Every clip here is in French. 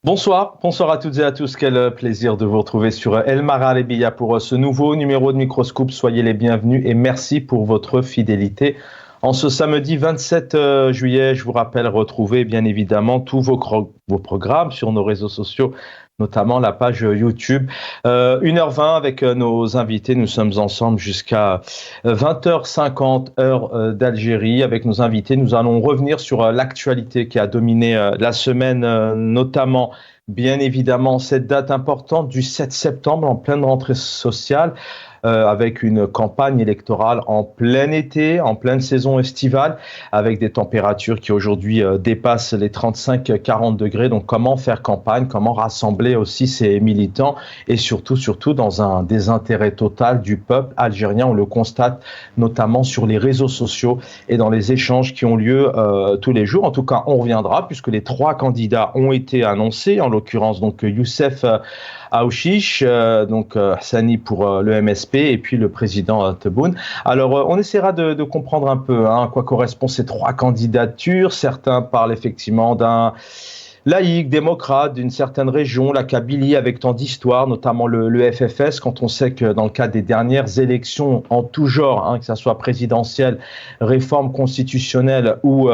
Bonsoir à toutes et à tous. Quel plaisir de vous retrouver sur El Maralebia pour ce nouveau numéro de Microscope. Soyez les bienvenus et merci pour votre fidélité. En ce samedi 27 juillet, je vous rappelle, retrouvez bien évidemment tous vos programmes sur nos réseaux sociaux, notamment la page YouTube. 1h20 avec nos invités. Nous sommes ensemble jusqu'à 20h50 heure d'Algérie. Avec nos invités, nous allons revenir sur l'actualité qui a dominé la semaine, notamment bien évidemment cette date importante du 7 septembre en pleine rentrée sociale. Avec une campagne électorale en plein été, en pleine saison estivale, avec des températures qui aujourd'hui dépassent les 35-40 degrés. Donc comment faire campagne, comment rassembler aussi ces militants et surtout dans un désintérêt total du peuple algérien. On le constate notamment sur les réseaux sociaux et dans les échanges qui ont lieu tous les jours. En tout cas, on reviendra puisque les trois candidats ont été annoncés, en l'occurrence donc Youssef Aouchiche, Hassani pour le MSP et puis le président Tebboune. Alors, on essaiera de comprendre un peu à quoi correspondent ces trois candidatures. Certains parlent effectivement d'un laïque, démocrate d'une certaine région, la Kabylie avec tant d'histoire, notamment le FFS, quand on sait que dans le cadre des dernières élections en tout genre, que ce soit présidentielle, réforme constitutionnelle ou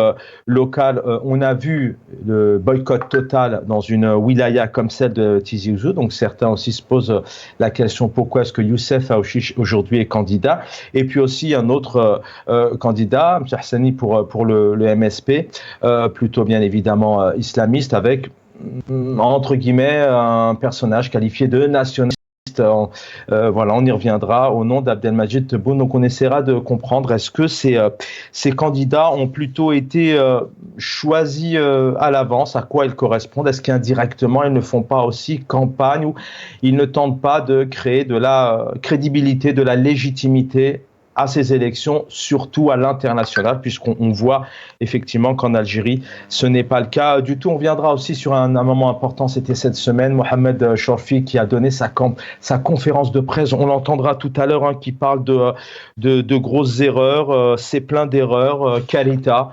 locale, on a vu le boycott total dans une wilaya comme celle de Tizi Ouzou. Donc certains aussi se posent la question pourquoi est-ce que Youssef Aouchiche aujourd'hui est candidat. Et puis aussi un autre candidat, M. Hassani pour le MSP, plutôt bien évidemment islamiste, avec entre guillemets un personnage qualifié de nationaliste. Voilà, on y reviendra au nom d'Abdelmajid Tebboune. Donc on essaiera de comprendre est-ce que ces candidats ont plutôt été choisis à l'avance, à quoi ils correspondent, est-ce qu'indirectement ils ne font pas aussi campagne ou ils ne tentent pas de créer de la crédibilité, de la légitimité à ces élections, surtout à l'international, puisqu'on voit effectivement qu'en Algérie, ce n'est pas le cas du tout. On viendra aussi sur un moment important, c'était cette semaine, Mohamed Chorfi qui a donné sa conférence de presse, on l'entendra tout à l'heure, qui parle de grosses erreurs, c'est plein d'erreurs, qualita.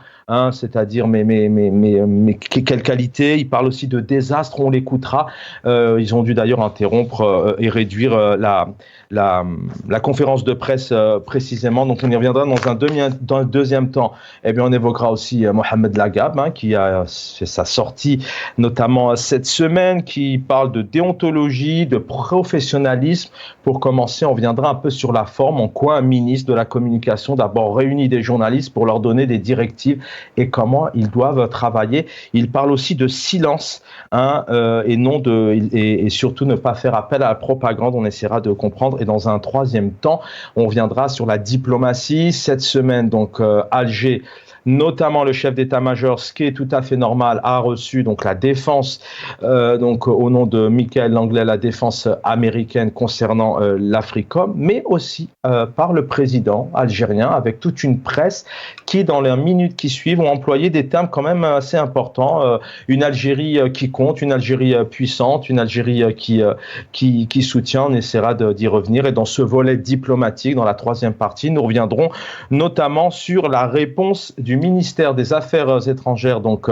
C'est-à-dire mais quelle qualité. Il parle aussi de désastre, on l'écoutera. Ils ont dû d'ailleurs interrompre et réduire la conférence de presse précisément. Donc on y reviendra dans un deuxième temps. Eh bien, on évoquera aussi Mohamed Lagab, qui a fait sa sortie notamment cette semaine, qui parle de déontologie, de professionnalisme. Pour commencer, on viendra un peu sur la forme, en quoi un ministre de la communication d'abord réunit des journalistes pour leur donner des directives et comment ils doivent travailler. Il parle aussi de silence, et surtout ne pas faire appel à la propagande. On essaiera de comprendre. Et dans un troisième temps, on viendra sur la diplomatie. Cette semaine, donc, Alger, notamment le chef d'état-major, ce qui est tout à fait normal, a reçu donc la défense, donc au nom de Michael Langlais, la défense américaine concernant l'Africom, mais aussi par le président algérien, avec toute une presse qui, dans les minutes qui suivent, ont employé des termes quand même assez importants. Une Algérie qui compte, une Algérie puissante, une Algérie qui soutient. On essaiera d'y revenir. Et dans ce volet diplomatique, dans la troisième partie, nous reviendrons notamment sur la réponse du ministère des Affaires étrangères, donc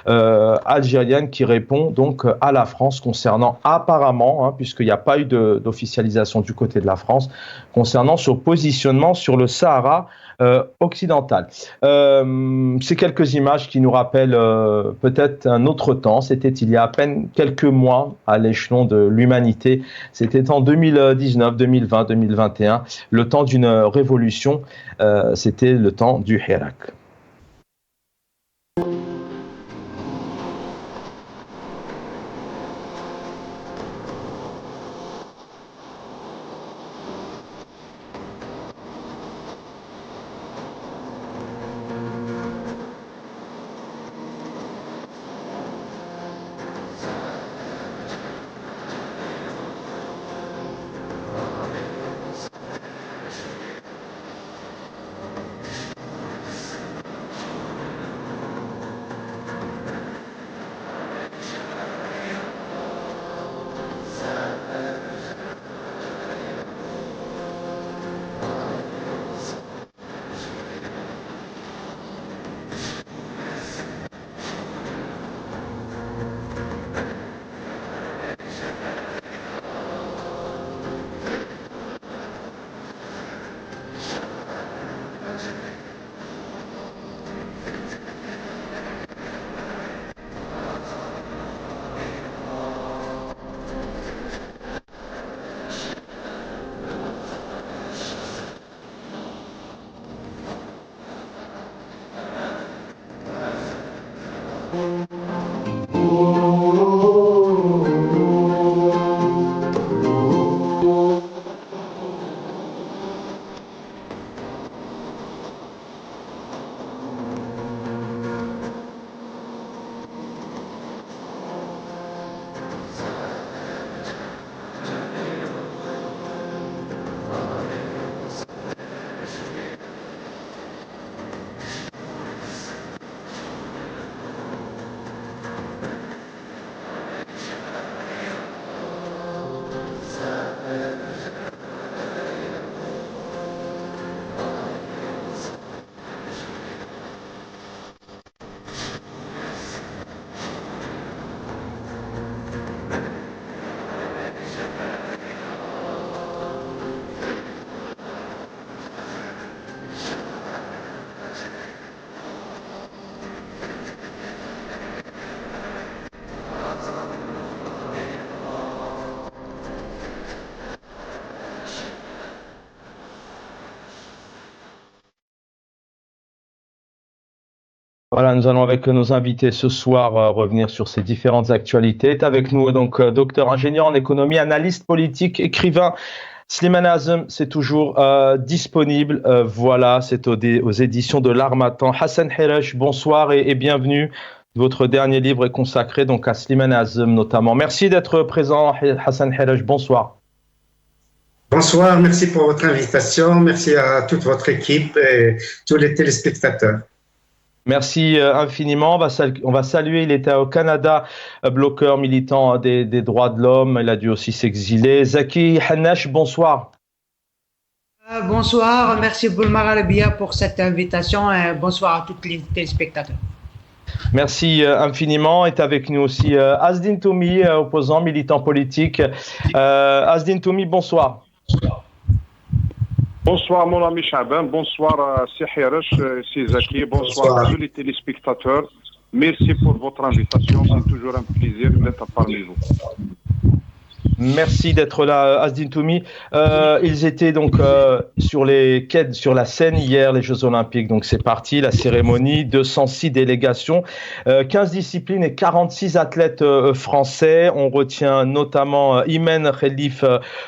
algérienne, qui répond donc à la France concernant apparemment, puisqu'il n'y a pas eu d'officialisation du côté de la France, concernant son positionnement sur le Sahara occidental. Ces quelques images qui nous rappellent peut-être un autre temps. C'était il y a à peine quelques mois à l'échelon de l'humanité. C'était en 2019, 2020, 2021, le temps d'une révolution. C'était le temps du Hirak. Voilà, nous allons avec nos invités ce soir revenir sur ces différentes actualités. Est avec nous donc docteur ingénieur en économie, analyste politique, écrivain. Slimane Azem, c'est toujours disponible. Voilà, c'est aux éditions de l'Harmattan. Hassan Hiresh, bonsoir et bienvenue. Votre dernier livre est consacré donc à Slimane Azem notamment. Merci d'être présent, Hassan Hiresh. Bonsoir. Bonsoir, merci pour votre invitation. Merci à toute votre équipe et tous les téléspectateurs. Merci infiniment. On va saluer, il était au Canada, bloqueur militant des droits de l'homme. Il a dû aussi s'exiler. Zaki Hannash, bonsoir. Bonsoir, merci Boulmar Arabia pour cette invitation et bonsoir à tous les téléspectateurs. Merci infiniment. Est avec nous aussi Azdin Toumi, opposant, militant politique. Azdin Toumi, bonsoir. Bonsoir mon ami Chaban, bonsoir à Hiresh, Zaki, bonsoir à tous les téléspectateurs. Merci pour votre invitation, c'est toujours un plaisir d'être parmi vous. Merci d'être là, Azdin Toumi. Ils étaient donc sur la scène hier, les Jeux Olympiques. Donc c'est parti, la cérémonie, 206 délégations, 15 disciplines et 46 athlètes français. On retient notamment Imen Khelif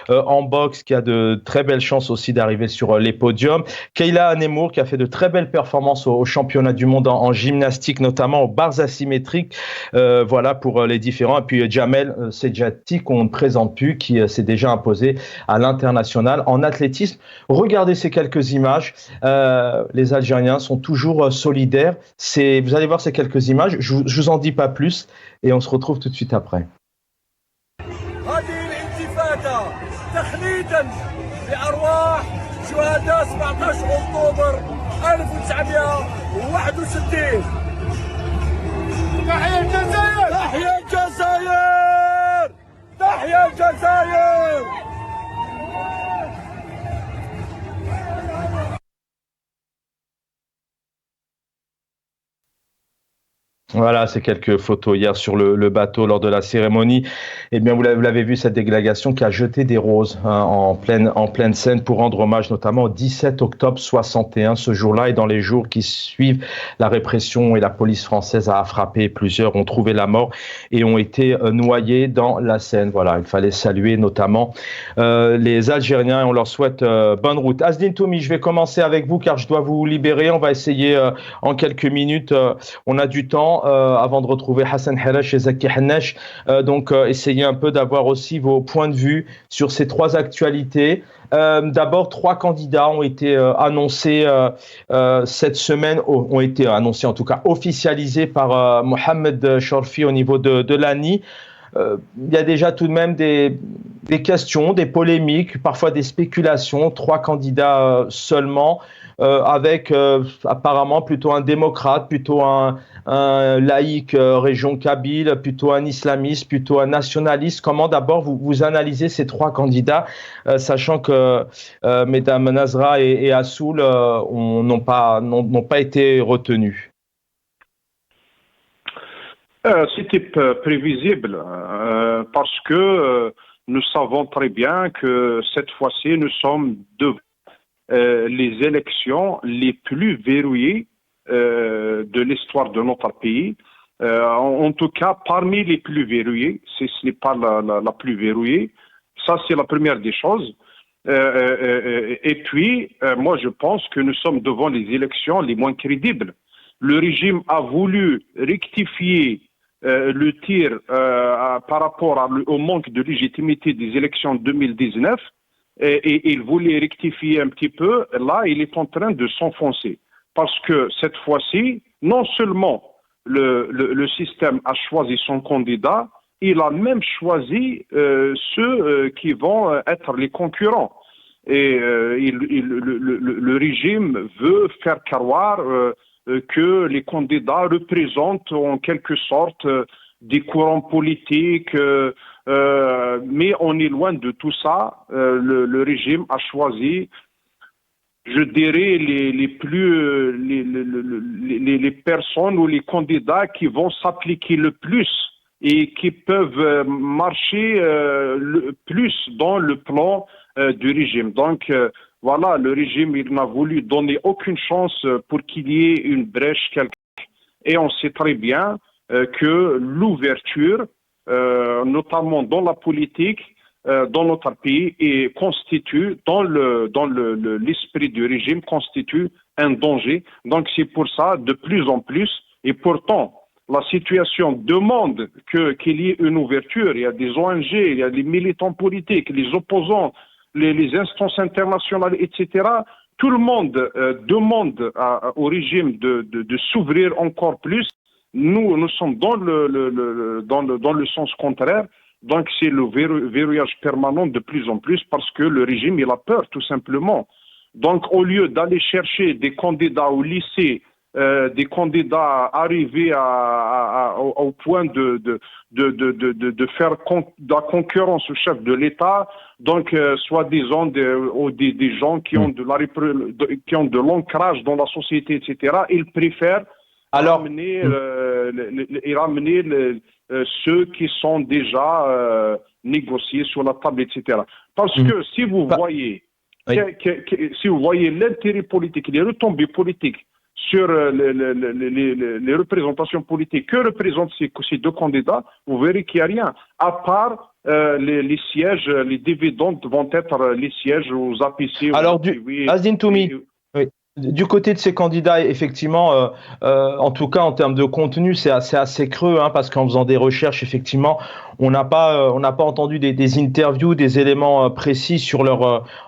en boxe, qui a de très belles chances aussi d'arriver sur les podiums. Kayla Anemour, qui a fait de très belles performances au championnat du monde en gymnastique, notamment aux barres asymétriques. Voilà pour les différents. Et puis Jamel Sedjati, qu'on ne présente plus, qui s'est déjà imposé à l'international en athlétisme. Regardez ces quelques images. Les Algériens sont toujours solidaires. Vous allez voir ces quelques images. Je vous en dis pas plus et on se retrouve tout de suite après. تحيا الجزائر. Voilà, ces quelques photos hier sur le bateau lors de la cérémonie. Eh bien, vous l'avez vu, cette délégation qui a jeté des roses en pleine scène pour rendre hommage notamment au 17 octobre 61, ce jour-là, et dans les jours qui suivent, la répression et la police française a frappé. Plusieurs ont trouvé la mort et ont été noyés dans la Seine. Voilà, il fallait saluer notamment les Algériens et on leur souhaite bonne route. Azdin Toumi, je vais commencer avec vous car je dois vous libérer. On va essayer en quelques minutes, on a du temps. Avant de retrouver Hassan Hiresh et Zaki Hannash, donc essayez un peu d'avoir aussi vos points de vue sur ces trois actualités. D'abord, trois candidats ont été annoncés cette semaine, ont été annoncés en tout cas officialisés par Mohamed Chorfi au niveau de l'ANI. Il y a déjà tout de même des questions, des polémiques, parfois des spéculations, trois candidats seulement, avec apparemment plutôt un démocrate, plutôt un laïc région kabyle, plutôt un islamiste, plutôt un nationaliste. Comment d'abord vous analysez ces trois candidats, sachant que mesdames Nazra et Assoul n'ont pas été retenus? C'était prévisible parce que nous savons très bien que cette fois-ci, nous sommes devant les élections les plus verrouillées de l'histoire de notre pays. En tout cas, parmi les plus verrouillées, si ce n'est pas la plus verrouillée. Ça, c'est la première des choses. Et puis, moi, je pense que nous sommes devant les élections les moins crédibles. Le régime a voulu rectifier le tir par rapport au manque de légitimité des élections 2019 et il voulait rectifier un petit peu. Là, il est en train de s'enfoncer parce que cette fois-ci, non seulement le système a choisi son candidat, il a même choisi ceux qui vont être les concurrents. Et le régime veut faire croire que les candidats représentent en quelque sorte des courants politiques, mais on est loin de tout ça. Le régime a choisi, je dirais, les personnes ou les candidats qui vont s'appliquer le plus et qui peuvent marcher le plus dans le plan du régime. Donc, voilà, le régime, il n'a voulu donner aucune chance pour qu'il y ait une brèche quelconque. et on sait très bien que l'ouverture, notamment dans la politique, dans notre pays, et constitue, dans l'esprit du régime, constitue un danger. Donc c'est pour ça, de plus en plus, et pourtant, la situation demande qu'il y ait une ouverture. Il y a des ONG, il y a des militants politiques, les opposants, les instances internationales, etc. Tout le monde demande au régime de s'ouvrir encore plus. Nous sommes dans le sens contraire. Donc c'est le verrouillage permanent de plus en plus parce que le régime il a peur tout simplement. Donc au lieu d'aller chercher des candidats au lycée, des candidats arrivés au point de faire de la concurrence au chef de l'État, donc soi-disant des gens qui ont de l'ancrage dans la société, etc. Ils préfèrent ramener ceux qui sont déjà négociés sur la table, etc. Parce que si vous voyez, si vous voyez l'intérêt politique, les retombées politiques sur les représentations politiques que représentent ces deux candidats, vous verrez qu'il n'y a rien. À part les sièges, les dividendes vont être les sièges aux APC. Alors, Azdin Toumi, du côté de ces candidats, effectivement, en tout cas en termes de contenu, c'est assez creux, hein, parce qu'en faisant des recherches, effectivement, on n'a pas entendu des interviews, des éléments précis sur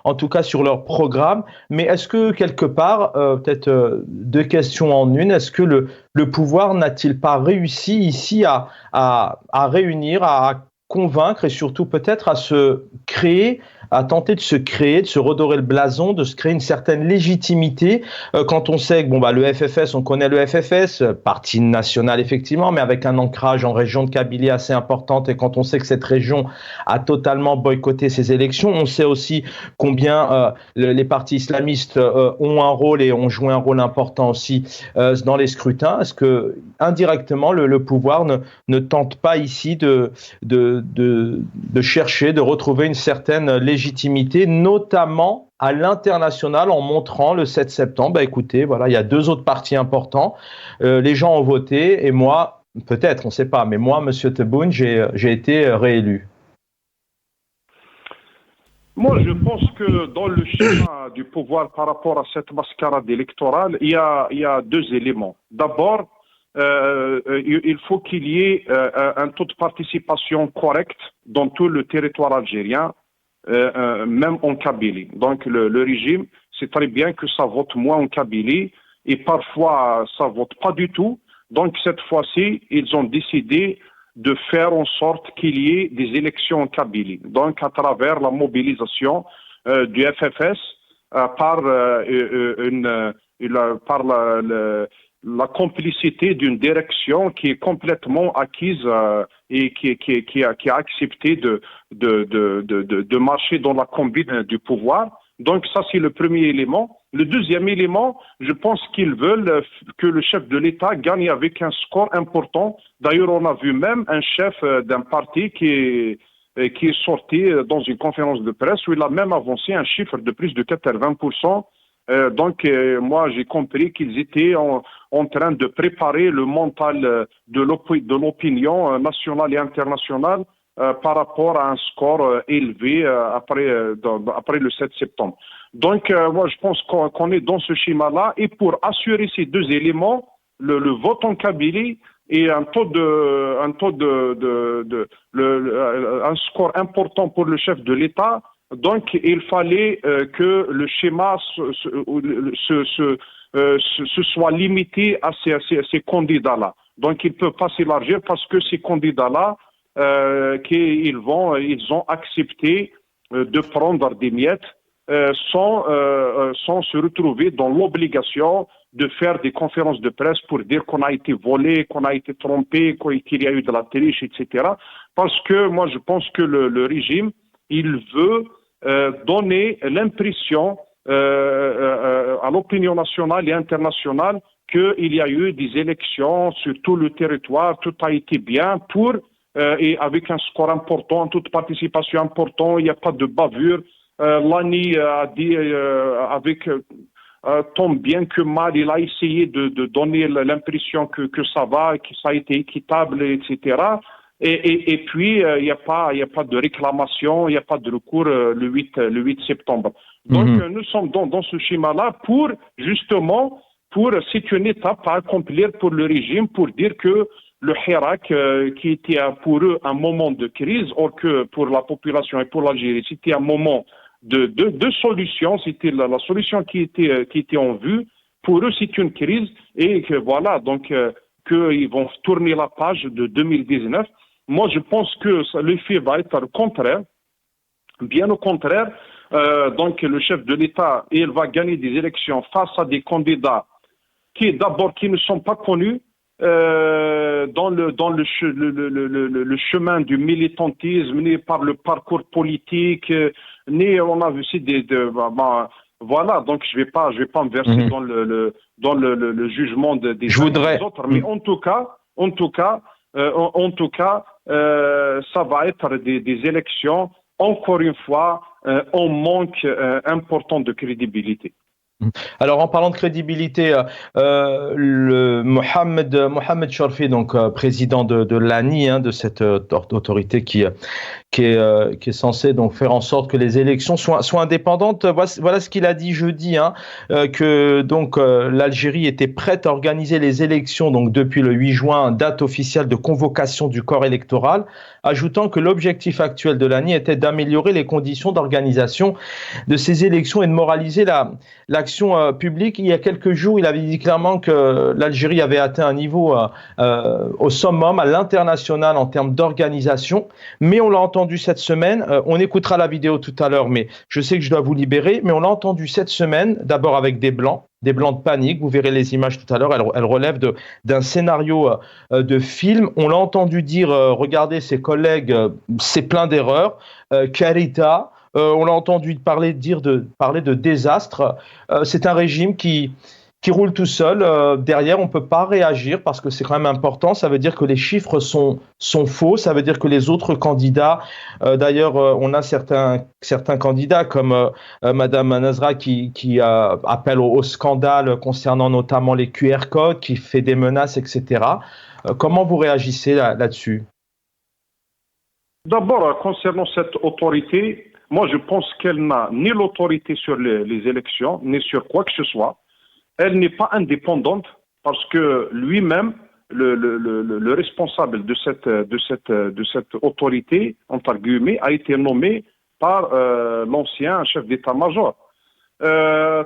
en tout cas sur leur programme. Mais est-ce que quelque part, peut-être deux questions en une, est-ce que le pouvoir n'a-t-il pas réussi ici à réunir, à convaincre et surtout peut-être à tenter de se redorer le blason, de se créer une certaine légitimité quand on sait que le FFS, on connaît le FFS, parti national effectivement, mais avec un ancrage en région de Kabylie assez importante, et quand on sait que cette région a totalement boycotté ces élections, on sait aussi combien les partis islamistes ont un rôle et ont joué un rôle important aussi dans les scrutins. Est-ce que indirectement le pouvoir ne tente pas ici de chercher, de retrouver une certaine légitimité, notamment à l'international, en montrant le 7 septembre, écoutez, voilà, il y a deux autres partis importants, les gens ont voté, et moi, peut-être, on ne sait pas, mais moi, Monsieur Tebboune, j'ai été réélu. Moi, je pense que dans le schéma du pouvoir par rapport à cette mascarade électorale, il y a deux éléments. D'abord, il faut qu'il y ait un taux de participation correct dans tout le territoire algérien, même en Kabylie. Donc le régime sait très bien que ça vote moins en Kabylie et parfois ça vote pas du tout. Donc cette fois-ci, ils ont décidé de faire en sorte qu'il y ait des élections en Kabylie. Donc à travers la mobilisation du FFS par la complicité d'une direction qui est complètement acquise et qui a accepté de marcher dans la combine du pouvoir. Donc ça, c'est le premier élément. Le deuxième élément, je pense qu'ils veulent que le chef de l'État gagne avec un score important. D'ailleurs, on a vu même un chef d'un parti qui est sorti dans une conférence de presse où il a même avancé un chiffre de plus de 80%. Donc, moi, j'ai compris qu'ils étaient en train de préparer le mental de l'opinion nationale et internationale par rapport à un score élevé après le 7 septembre. Donc, moi, je pense qu'on est dans ce schéma-là. Et pour assurer ces deux éléments, le vote en Kabylie et un score important pour le chef de l'État. Donc, il fallait que le schéma se soit limité à ces candidats-là. Donc, il ne peut pas s'élargir parce que ces candidats-là, ils ont accepté de prendre des miettes sans se retrouver dans l'obligation de faire des conférences de presse pour dire qu'on a été volé, qu'on a été trompé, qu'il y a eu de la triche, etc. Parce que moi, je pense que le régime, il veut donner l'impression à l'opinion nationale et internationale qu'il y a eu des élections sur tout le territoire, tout a été bien et avec un score important, un taux de participation important, il n'y a pas de bavure. L'ANI a dit tant bien que mal, il a essayé de donner l'impression que ça va, que ça a été équitable, etc. Et puis, il n'y a pas de réclamation, il n'y a pas de recours le 8 septembre. Donc, nous sommes dans ce schéma-là c'est une étape à accomplir pour le régime, pour dire que le Hirak, qui était pour eux un moment de crise, or que pour la population et pour l'Algérie, c'était un moment de solution, c'était la solution qui était en vue. Pour eux, c'est une crise et que voilà, donc qu'ils vont tourner la page de 2019. Moi, je pense que l'effet va être contraire, bien au contraire. Donc, le chef de l'État, il va gagner des élections face à des candidats qui ne sont pas connus dans le chemin du militantisme, ni par le parcours politique, ni on a vu aussi voilà, donc je vais pas me verser dans le jugement des autres, mais en tout cas, ça va être des élections, encore une fois, en manque important de crédibilité. Alors, en parlant de crédibilité, le Mohamed Chorfi, donc président de l'ANI, de cette autorité qui est censée donc faire en sorte que les élections soient indépendantes. Voilà ce qu'il a dit jeudi, que donc l'Algérie était prête à organiser les élections donc depuis le 8 juin, date officielle de convocation du corps électoral, ajoutant que l'objectif actuel de l'ANI était d'améliorer les conditions d'organisation de ces élections et de moraliser l'action publique. Il y a quelques jours, il avait dit clairement que l'Algérie avait atteint un niveau au summum, à l'international en termes d'organisation, mais on l'a entendu cette semaine, on écoutera la vidéo tout à l'heure, mais je sais que je dois vous libérer, mais on l'a entendu cette semaine, d'abord avec des blancs de panique, vous verrez les images tout à l'heure, elles relèvent d'un scénario de film. On l'a entendu dire, regardez ses collègues, c'est plein d'erreurs, Carita, on l'a entendu parler de désastre. C'est un régime qui roule tout seul. Derrière, on ne peut pas réagir parce que c'est quand même important. Ça veut dire que les chiffres sont faux. Ça veut dire que les autres candidats, d'ailleurs, on a certains candidats comme Madame Nazra qui appelle au scandale concernant notamment les QR codes, qui fait des menaces, etc. Comment vous réagissez là-dessus? D'abord, concernant cette autorité, moi je pense qu'elle n'a ni l'autorité sur les élections, ni sur quoi que ce soit. Elle n'est pas indépendante parce que lui-même, le responsable de cette autorité, entre guillemets, a été nommé par l'ancien chef d'état-major.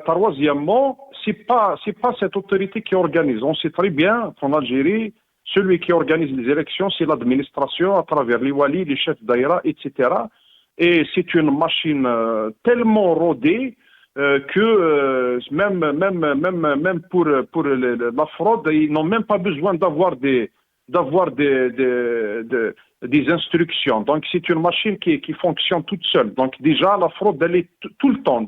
Troisièmement, c'est pas cette autorité qui organise. On sait très bien qu'en Algérie, celui qui organise les élections, c'est l'administration à travers les walis, les chefs d'aïra, etc. Et c'est une machine tellement rodée que même pour la fraude, ils n'ont même pas besoin d'avoir des instructions. Donc c'est une machine qui fonctionne toute seule. Donc déjà la fraude elle est tout le temps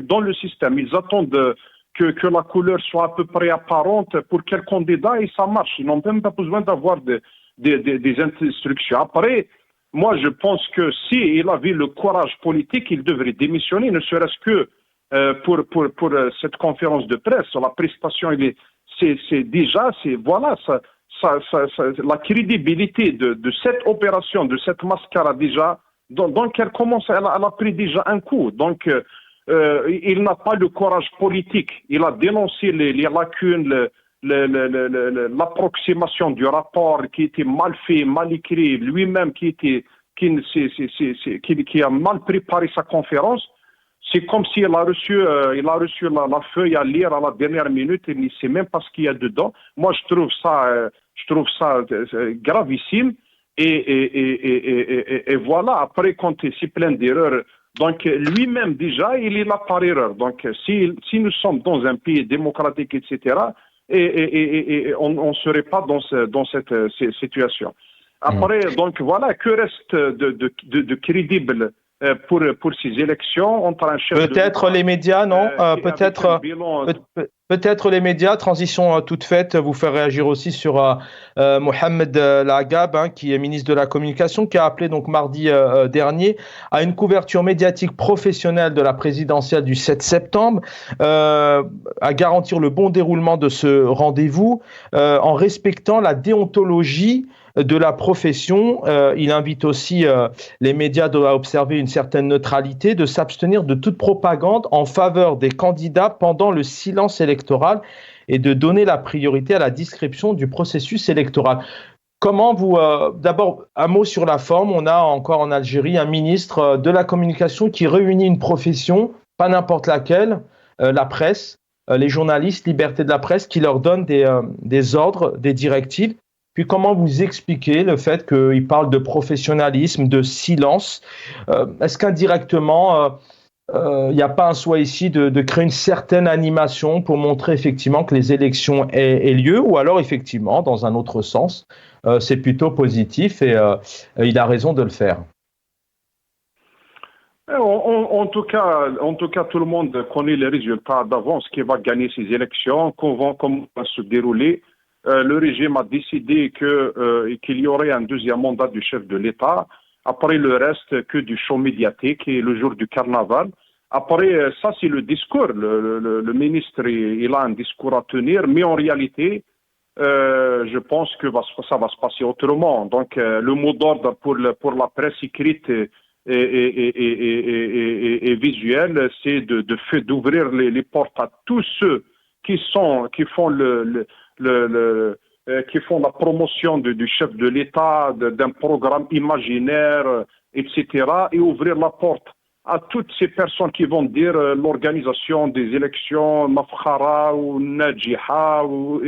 dans le système. Ils attendent que la couleur soit à peu près apparente pour quel candidat et ça marche. Ils n'ont même pas besoin d'avoir des instructions. Après, moi je pense que s'il avait le courage politique, il devrait démissionner, ne serait-ce que pour cette conférence de presse, la prestation, la crédibilité de cette opération, de cette mascarade déjà, donc elle a pris déjà un coup. Donc il n'a pas le courage politique. Il a dénoncé les lacunes, l'approximation du rapport qui était mal fait, mal écrit, lui-même qui a mal préparé sa conférence. C'est comme s'il a reçu la feuille à lire à la dernière minute et il ne sait même pas ce qu'il y a dedans. Moi, je trouve ça gravissime. Et voilà, après, quand c'est plein d'erreurs, donc lui-même déjà, il est là par erreur. Donc si nous sommes dans un pays démocratique, etc., on ne serait pas dans cette situation. Après, donc voilà, que reste de crédible pour ces élections entre un chef peut-être les médias, non peut-être Peut-être les médias, transition toute faite, vous faire réagir aussi sur Mohamed Lagab, qui est ministre de la Communication, qui a appelé donc mardi dernier à une couverture médiatique professionnelle de la présidentielle du 7 septembre, à garantir le bon déroulement de ce rendez-vous en respectant la déontologie de la profession. Il invite aussi les médias à observer une certaine neutralité, de s'abstenir de toute propagande en faveur des candidats pendant le silence électoral et de donner la priorité à la description du processus électoral. Comment vous... D'abord, un mot sur la forme. On a encore en Algérie un ministre de la communication qui réunit une profession, pas n'importe laquelle, la presse, les journalistes, liberté de la presse, qui leur donne des ordres, des directives. Puis comment vous expliquez le fait qu'il parle de professionnalisme, de silence? Est-ce qu'indirectement, il n'y a pas un souhait ici de créer une certaine animation pour montrer effectivement que les élections aient lieu, ou alors effectivement, dans un autre sens, c'est plutôt positif et il a raison de le faire? En tout cas, tout le monde connaît les résultats d'avance, qui va gagner ces élections, comment va se dérouler. Le régime a décidé qu'il y aurait un deuxième mandat du chef de l'État. Après le reste, que du show médiatique et le jour du carnaval. Après, ça c'est le discours. Le ministre, il a un discours à tenir, mais en réalité, je pense que ça va se passer autrement. Donc, le mot d'ordre pour la presse écrite et visuelle, c'est d'ouvrir les portes à tous ceux qui font qui font la promotion du chef de l'État, d'un programme imaginaire, etc., et ouvrir la porte à toutes ces personnes qui vont dire l'organisation des élections, Mafkhara ou Najiha, ou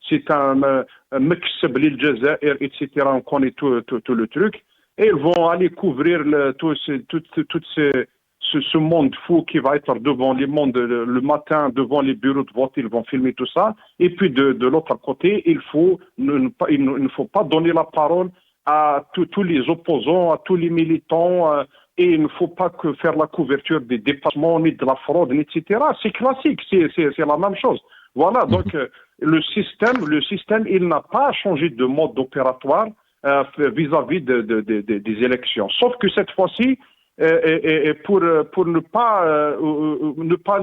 c'est un Mekseb l'Jazair, etc., on connaît tout le truc, et ils vont aller couvrir ce monde fou qui va être devant les mondes le matin, devant les bureaux de vote, ils vont filmer tout ça. Et puis de l'autre côté, il ne faut pas donner la parole à tous les opposants, à tous les militants, et il ne faut pas faire la couverture des dépassements, ni de la fraude, etc. C'est classique, c'est la même chose. Voilà, donc le système, il n'a pas changé de mode opératoire vis-à-vis des élections. Sauf que cette fois-ci, et pour ne pas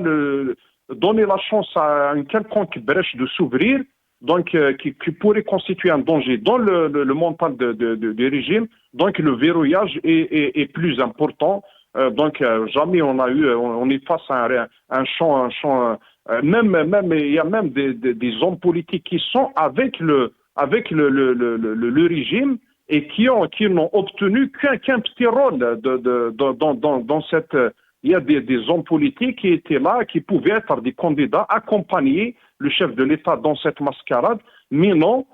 donner la chance à une quelconque brèche de s'ouvrir, donc qui pourrait constituer un danger dans le mental du régime, donc le verrouillage est plus important. Donc jamais on est face à un champ même il y a même des hommes politiques qui sont avec le régime et qui n'ont obtenu qu'un petit rôle dans cette... Il y a des hommes politiques qui étaient là, qui pouvaient être des candidats, accompagner le chef de l'État dans cette mascarade, mais non,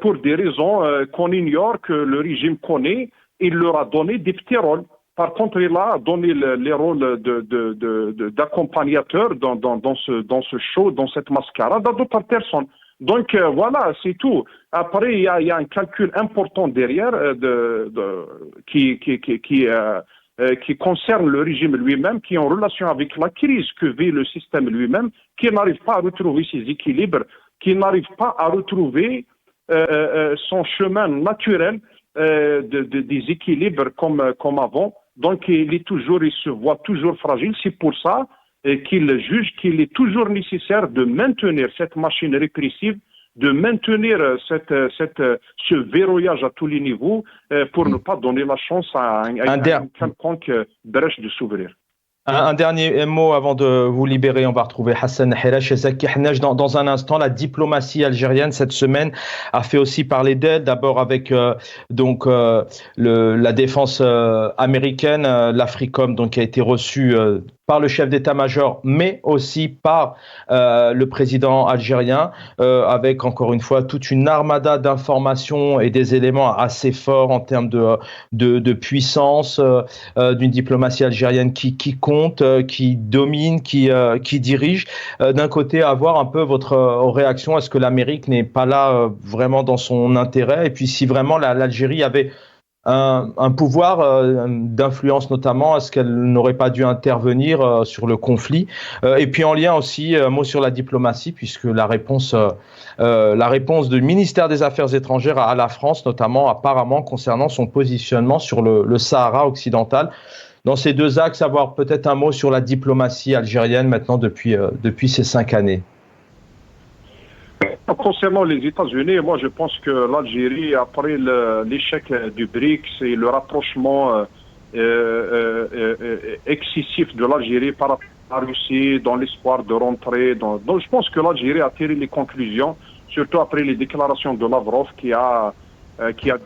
pour des raisons qu'on ignore, que le régime connaît, il leur a donné des petits rôles. Par contre, il a donné les rôles d'accompagnateurs dans ce show, dans cette mascarade, à d'autres personnes. Donc voilà, c'est tout. Après, il y a un calcul important derrière qui concerne le régime lui-même, qui est en relation avec la crise que vit le système lui-même, qui n'arrive pas à retrouver ses équilibres, qui n'arrive pas à retrouver son chemin naturel des équilibres comme avant. Donc il se voit toujours fragile. C'est pour ça qu'il juge qu'il est toujours nécessaire de maintenir cette machine répressive, de maintenir ce verrouillage à tous les niveaux pour ne pas donner la chance à une quelconque brèche de s'ouvrir. Un dernier mot avant de vous libérer. On va retrouver Hassan Helash et Zaki Hnaj dans un instant. La diplomatie algérienne cette semaine a fait aussi parler d'elle. D'abord avec la défense américaine, l'Africom, donc qui a été reçue par le chef d'état-major, mais aussi par le président algérien, avec encore une fois toute une armada d'informations et des éléments assez forts en termes de puissance d'une diplomatie algérienne qui compte, qui domine, qui dirige. D'un côté, avoir un peu votre réaction, est-ce que l'Amérique n'est pas là vraiment dans son intérêt? Et puis si vraiment l'Algérie avait un pouvoir d'influence notamment? Est-ce qu'elle n'aurait pas dû intervenir sur le conflit? Et puis en lien aussi, un mot sur la diplomatie, puisque la réponse du ministère des Affaires étrangères à la France, notamment apparemment concernant son positionnement sur le Sahara occidental. Dans ces deux axes, avoir peut-être un mot sur la diplomatie algérienne maintenant depuis ces 5 années. Concernant les États-Unis, moi je pense que l'Algérie, après l'échec du BRICS et le rapprochement excessif de l'Algérie par rapport à la Russie, dans l'espoir de rentrer, donc je pense que l'Algérie a tiré les conclusions, surtout après les déclarations de Lavrov qui a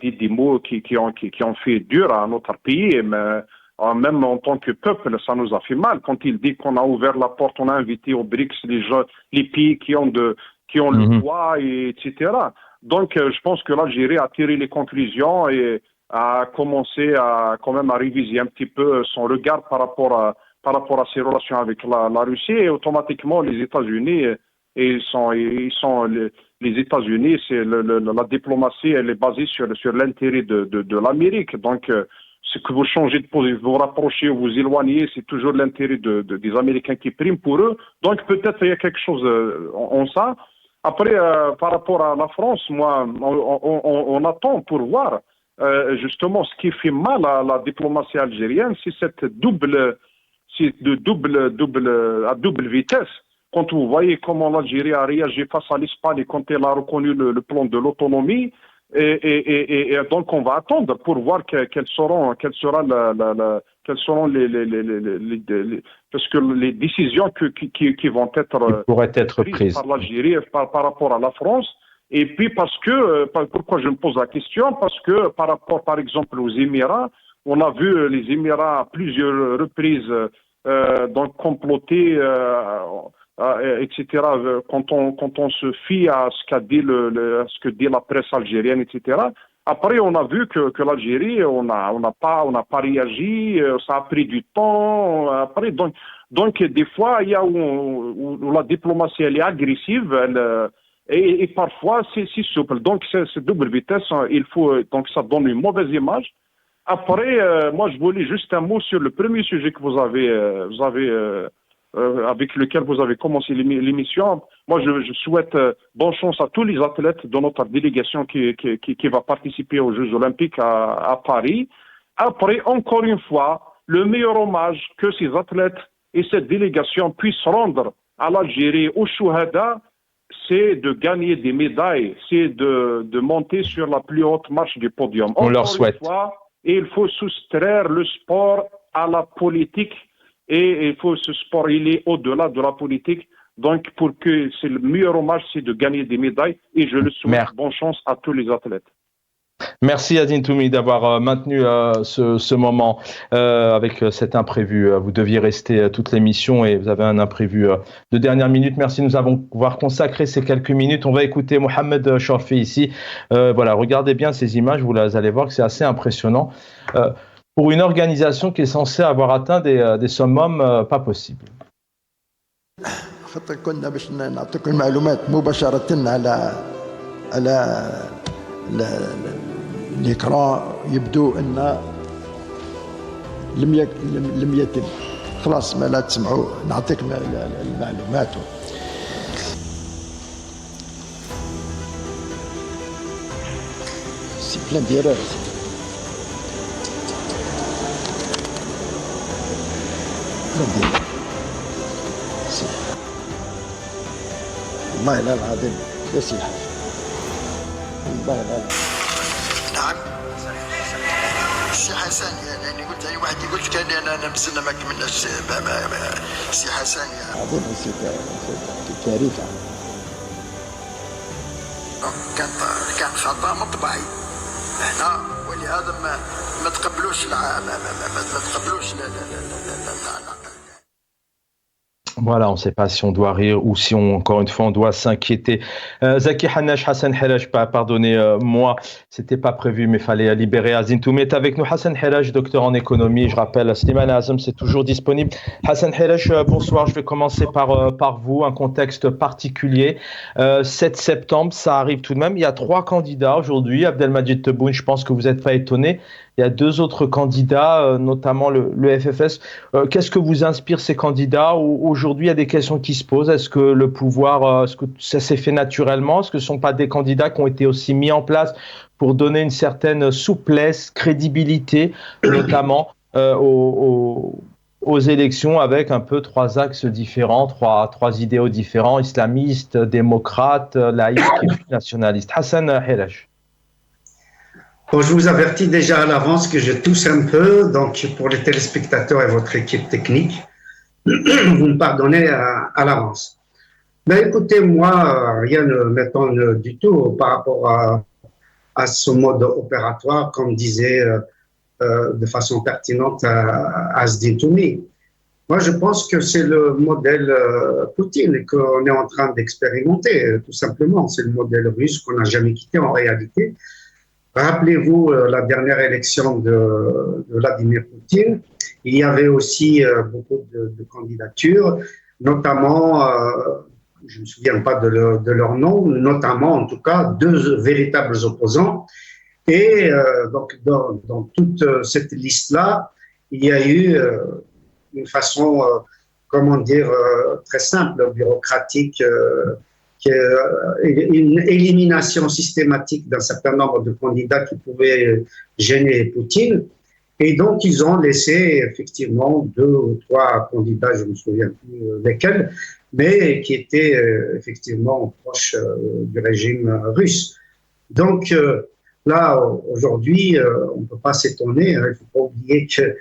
dit des mots qui ont fait dur à notre pays, mais même en tant que peuple, ça nous a fait mal. Quand il dit qu'on a ouvert la porte, on a invité au BRICS les pays qui ont le poids, etc. Donc, je pense que l'Algérie a tiré les conclusions et a commencé à réviser un petit peu son regard par rapport à ses relations avec la Russie. Et automatiquement, les États-Unis, les États-Unis, la diplomatie, elle est basée sur l'intérêt de l'Amérique. Donc, ce que vous changez de position, vous rapprochez ou vous éloignez, c'est toujours l'intérêt des Américains qui prime pour eux. Donc, peut-être il y a quelque chose en ça. Après, par rapport à la France, moi, on attend pour voir justement ce qui fait mal à la diplomatie algérienne, c'est à double vitesse. Quand vous voyez comment l'Algérie a réagi face à l'Espagne et quand elle a reconnu le plan de l'autonomie, et donc on va attendre pour voir quelles seront parce que les décisions qui vont être prises par l'Algérie par rapport à la France. Et puis pourquoi je me pose la question? Parce que par rapport par exemple aux Émirats, on a vu les Émirats à plusieurs reprises donc comploter, etc. Quand on se fie à ce que dit la presse algérienne, etc. Après, on a vu que l'Algérie, on n'a pas réagi, ça a pris du temps. Après, donc des fois, il y a où la diplomatie elle est agressive, et parfois c'est souple. Donc c'est double vitesse. Il faut donc ça donne une mauvaise image. Après, moi je voulais juste un mot sur le premier sujet que vous avez avec lequel vous avez commencé l'émission. Moi, je souhaite bonne chance à tous les athlètes de notre délégation qui va participer aux Jeux Olympiques à Paris. Après, encore une fois, le meilleur hommage que ces athlètes et cette délégation puissent rendre à l'Algérie, aux Chouhada, c'est de gagner des médailles, c'est de monter sur la plus haute marche du podium. On leur souhaite. Une fois, il faut soustraire le sport à la politique. Et il faut ce sport, il est au-delà de la politique. Donc, pour que c'est le meilleur hommage, c'est de gagner des médailles. Et je le souhaite. Bonne chance à tous les athlètes. Merci Yazine Toumi d'avoir maintenu ce moment avec cet imprévu. Vous deviez rester toute l'émission et vous avez un imprévu de dernière minute. Merci de nous avoir consacré ces quelques minutes. On va écouter Mohamed Chorfi ici. Voilà, regardez bien ces images, vous allez voir que c'est assez impressionnant. Pour une organisation qui est censée avoir atteint des summums pas possibles. كنا باش نعطيكم المعلومات مباشرة على الإكران يبدو أن لم يتم. خلاص ما لا تسمعوا نعطيكم المعلومات. سي بلان ديرات. والله لا العظيم لا سلاح. والله لا. نعم. السي حسن يعني قلت اي واحد يقول لك انا نمسنا ما كملناش السي حسن يعني. عظيم كارثه. كان خطا مطبعي هنا ولهذا ما تقبلوش ما تقبلوش لا Voilà, on ne sait pas si on doit rire ou si encore une fois, on doit s'inquiéter. Zaki Hanash, Hassan Helaj, pardonnez-moi, c'était pas prévu, mais fallait libérer Azin Toumé. Est avec nous Hassan Helaj, docteur en économie. Je rappelle, Slimane Azam, c'est toujours disponible. Hassan Helaj, bonsoir. Je vais commencer par vous, un contexte particulier. 7 septembre, ça arrive tout de même. Il y a 3 candidats aujourd'hui. Abdelmajid Tebboune, je pense que vous n'êtes pas étonné. Il y a 2 autres candidats, notamment le FFS. Qu'est-ce que vous inspire ces candidats? Aujourd'hui, il y a des questions qui se posent. Est-ce que le pouvoir, est-ce que ça s'est fait naturellement? Est-ce que ce ne sont pas des candidats qui ont été aussi mis en place pour donner une certaine souplesse, crédibilité, notamment aux élections, avec un peu 3 axes différents, 3 idéaux différents, islamistes, démocrates, laïcs et nationalistes? Hassan Helaj. Bon, je vous avertis déjà à l'avance que je tousse un peu, donc pour les téléspectateurs et votre équipe technique, vous me pardonnez à l'avance. Ben écoutez, moi, rien ne m'étonne du tout par rapport à ce mode opératoire, comme disait de façon pertinente Azdin Toumi. Moi, je pense que c'est le modèle Poutine qu'on est en train d'expérimenter, tout simplement. C'est le modèle russe qu'on n'a jamais quitté en réalité. Rappelez-vous la dernière élection de Vladimir Poutine. Il y avait aussi beaucoup de candidatures, notamment, je ne me souviens pas de leur nom, notamment en tout cas 2 véritables opposants. Et donc dans toute cette liste-là, il y a eu une façon, comment dire, très simple, bureaucratique, une élimination systématique d'un certain nombre de candidats qui pouvaient gêner Poutine. Et donc, ils ont laissé effectivement 2 ou 3 candidats, je ne me souviens plus lesquels, mais qui étaient effectivement proches du régime russe. Donc, là, aujourd'hui, on ne peut pas s'étonner. Il ne faut pas oublier que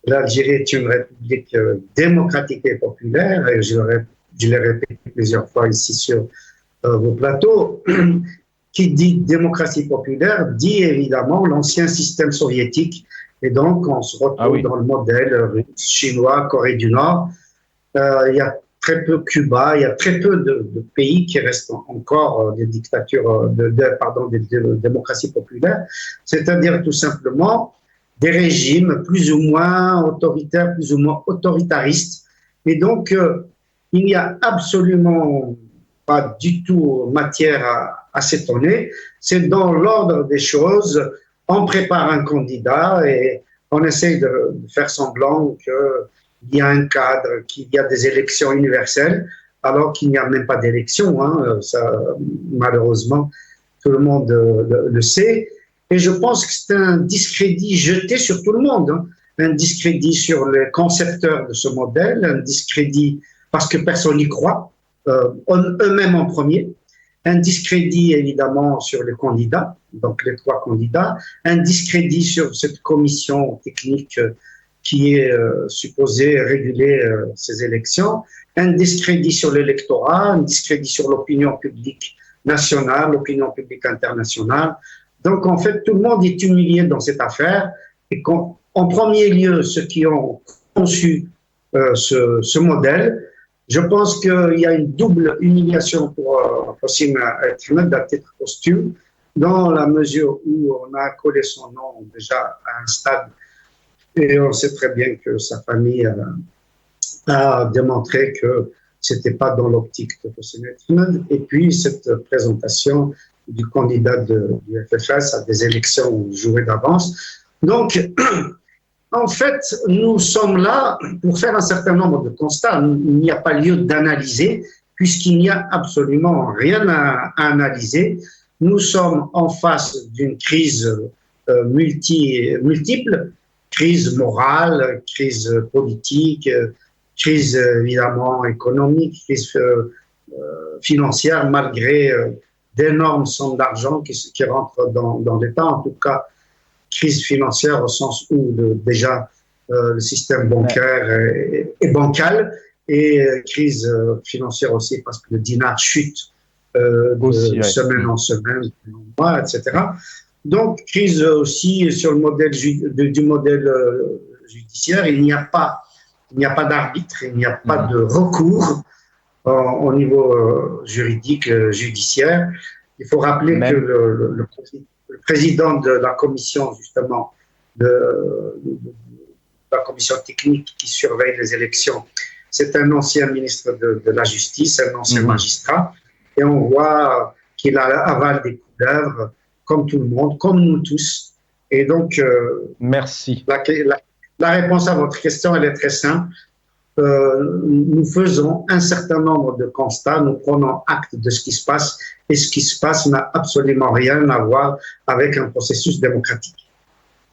l'Algérie est une république démocratique et populaire, et je l'ai répété plusieurs fois ici sur vos plateaux. Qui dit démocratie populaire dit évidemment l'ancien système soviétique. Et donc, on se retrouve dans le modèle russe, chinois, Corée du Nord. Il y a très peu Cuba, il y a très peu de pays qui restent encore des dictatures, des démocraties populaires. C'est-à-dire tout simplement des régimes plus ou moins autoritaires, plus ou moins autoritaristes. Et donc, il n'y a absolument pas du tout matière à s'étonner. C'est dans l'ordre des choses. On prépare un candidat et on essaye de faire semblant qu'il y a un cadre, qu'il y a des élections universelles, alors qu'il n'y a même pas d'élections. Ça, malheureusement, tout le monde le sait. Et je pense que c'est un discrédit jeté sur tout le monde. Un discrédit sur les concepteurs de ce modèle, un discrédit parce que personne n'y croit, eux-mêmes en premier. Un discrédit évidemment sur les candidats, donc les 3 candidats, un discrédit sur cette commission technique qui est supposée réguler ces élections, un discrédit sur l'électorat, un discrédit sur l'opinion publique nationale, l'opinion publique internationale. Donc en fait, tout le monde est humilié dans cette affaire et en premier lieu, ceux qui ont conçu ce modèle. Je pense qu'il y a une double humiliation pour Hossein Ahmed à titre posthume, dans la mesure où on a collé son nom déjà à un stade et on sait très bien que sa famille a démontré que ce n'était pas dans l'optique de Hossein Ahmed. Et puis cette présentation du candidat du FFS à des élections jouées d'avance. Donc, en fait, nous sommes là pour faire un certain nombre de constats. Il n'y a pas lieu d'analyser, puisqu'il n'y a absolument rien à analyser. Nous sommes en face d'une crise multiple, crise morale, crise politique, crise évidemment économique, crise financière, malgré d'énormes sommes d'argent qui rentrent dans l'État, en tout cas crise financière au sens où déjà le système bancaire est bancal, et crise financière aussi parce que le dinar chute semaine en semaine, mois, etc. Donc crise aussi sur le modèle du modèle judiciaire. Il n'y a pas il n'y a pas d'arbitre, il n'y a pas de recours au niveau juridique, judiciaire. Il faut rappeler que le président de la commission, justement, de la commission technique qui surveille les élections, c'est un ancien ministre de la Justice, un ancien magistrat, et on voit qu'il avale des coups-d'œuvre, comme tout le monde, comme nous tous. Et donc, merci. La réponse à votre question, elle est très simple. Nous faisons un certain nombre de constats, nous prenons acte de ce qui se passe, et ce qui se passe n'a absolument rien à voir avec un processus démocratique.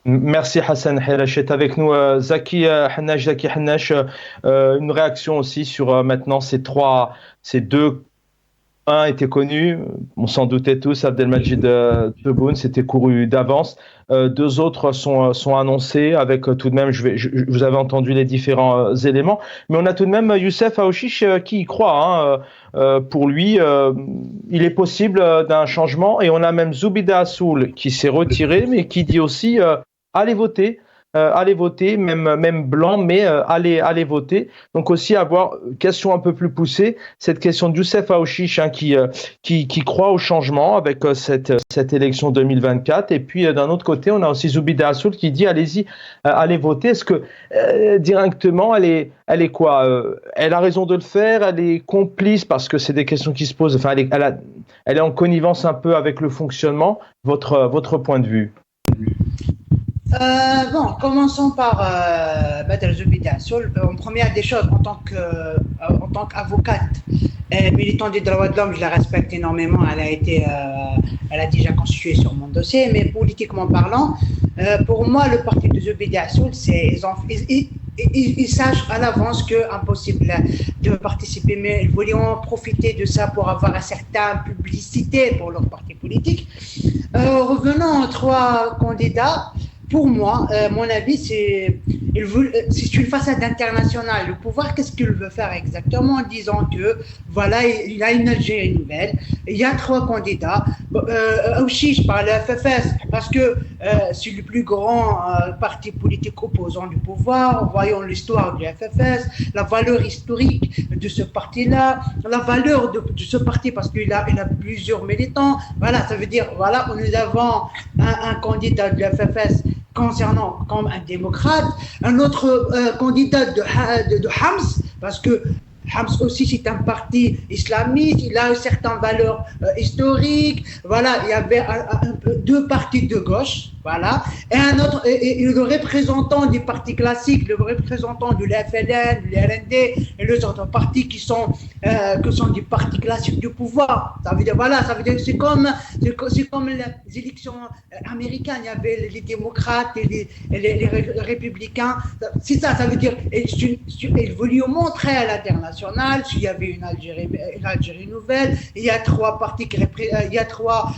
Merci Hassan Helash. Est avec nous Zaki Hannache, une réaction aussi sur maintenant ces deux. Un était connu, on s'en doutait tous, Abdelmajid Tebboune, c'était couru d'avance. Deux autres sont annoncés avec tout de même, vous avez entendu les différents éléments, mais on a tout de même Youssef Aouchiche qui y croit. Pour lui, il est possible d'un changement, et on a même Zoubida Assoul qui s'est retiré, mais qui dit aussi allez voter. Même blanc, mais allez voter. Donc aussi avoir question un peu plus poussée, cette question de Youssef Aouchiche qui croit au changement avec cette élection 2024. Et puis d'un autre côté, on a aussi Zoubida Assoul qui dit allez-y, allez voter. Est-ce que directement, elle est quoi elle a raison de le faire, elle est complice parce que c'est des questions qui se posent. Enfin, elle est en connivence un peu avec le fonctionnement. Votre point de vue? Bon, commençons par Badr Zoubida Assoul. En première des choses, en tant qu'avocate et militante des droits de l'homme, je la respecte énormément. Elle a déjà constitué sur mon dossier, mais politiquement parlant, pour moi, le parti de Zoubida Assoul, ils sachent à l'avance qu'impossible de participer, mais ils voulaient profiter de ça pour avoir une certaine publicité pour leur parti politique. Revenons aux trois candidats. Pour moi, mon avis, c'est une façade internationale. Le pouvoir, qu'est-ce qu'il veut faire exactement en disant que, voilà, il y a une Algérie nouvelle, il y a trois candidats. Aouchiche par le FFS, parce que c'est le plus grand parti politique opposant du pouvoir. Voyons l'histoire du FFS, la valeur historique de ce parti-là, la valeur de ce parti, parce qu'il a plusieurs militants. Voilà, ça veut dire, voilà, nous avons un candidat du FFS concernant comme un démocrate, un autre candidat de Hams, parce que Hams aussi c'est un parti islamiste, il a une certaine valeur historique, voilà, il y avait deux partis de gauche, voilà, et un autre, et le représentant des partis classiques, le représentant de l'FLN, de l'RND, et les autres partis qui sont des partis classiques du pouvoir. Ça veut dire, voilà, ça veut dire c'est comme les élections américaines, il y avait les démocrates et les républicains. C'est ça, ça veut dire, il voulait montrer à l'international s'il y avait une Algérie nouvelle. Il y a trois partis il y a trois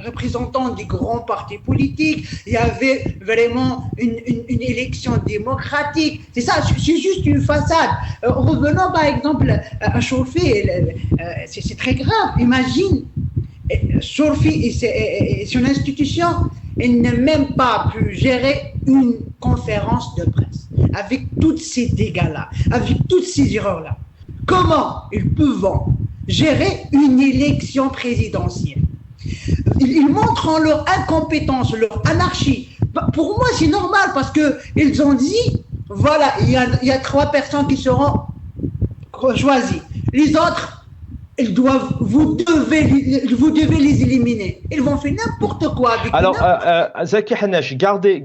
représentants des grands partis politiques, il y avait vraiment une élection démocratique. C'est ça, c'est juste une façade. Revenons par exemple à Chorfi, c'est très grave. Imagine, Chorfi et son institution, elle n'a même pas pu gérer une conférence de presse avec tous ces dégâts-là, avec toutes ces erreurs-là. Comment ils peuvent gérer une élection présidentielle? Ils montrent en leur incompétence, leur anarchie. Pour moi, c'est normal parce qu'ils ont dit, voilà, il y a trois personnes qui seront choisies. Les autres, vous devez les éliminer. Ils vont faire n'importe quoi. Alors, Zaki Hannache, gardez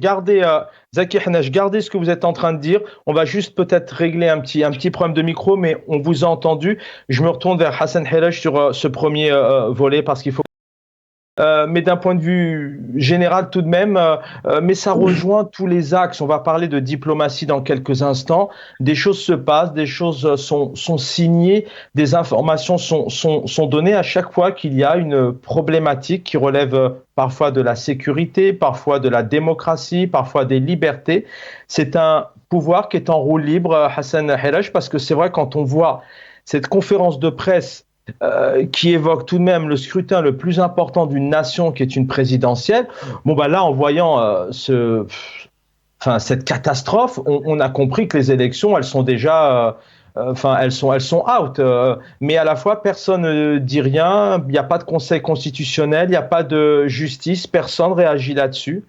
ce que vous êtes en train de dire. On va juste peut-être régler un petit problème de micro, mais on vous a entendu. Je me retourne vers Hassan Helash sur ce premier volet parce qu'il faut. Mais d'un point de vue général tout de même, mais ça rejoint tous les axes. On va parler de diplomatie dans quelques instants. Des choses se passent, des choses sont signées, des informations sont données à chaque fois qu'il y a une problématique qui relève parfois de la sécurité, parfois de la démocratie, parfois des libertés. C'est un pouvoir qui est en roue libre, Hassan Helash, parce que c'est vrai quand on voit cette conférence de presse qui évoque tout de même le scrutin le plus important d'une nation qui est une présidentielle. Bon, bah là, en voyant cette catastrophe, on a compris que les élections, elles sont déjà, elles sont out. Mais à la fois, personne ne dit rien. Il n'y a pas de Conseil constitutionnel, il n'y a pas de justice. Personne ne réagit là-dessus.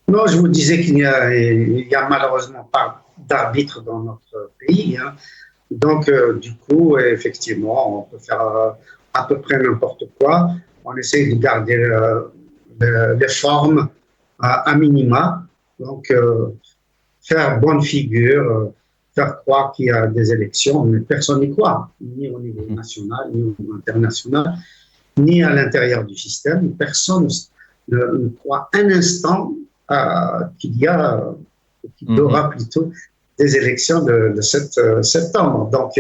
Non, je vous disais qu'il n'y a malheureusement pas d'arbitre dans notre pays. Hein. Donc, du coup, effectivement, on peut faire à peu près n'importe quoi. On essaie de garder les formes à minima. Donc, faire bonne figure, faire croire qu'il y a des élections, mais personne n'y croit, ni au niveau national, ni au niveau international, ni à l'intérieur du système. Personne ne croit un instant qu'il y aura plutôt des élections de 7 septembre. Donc,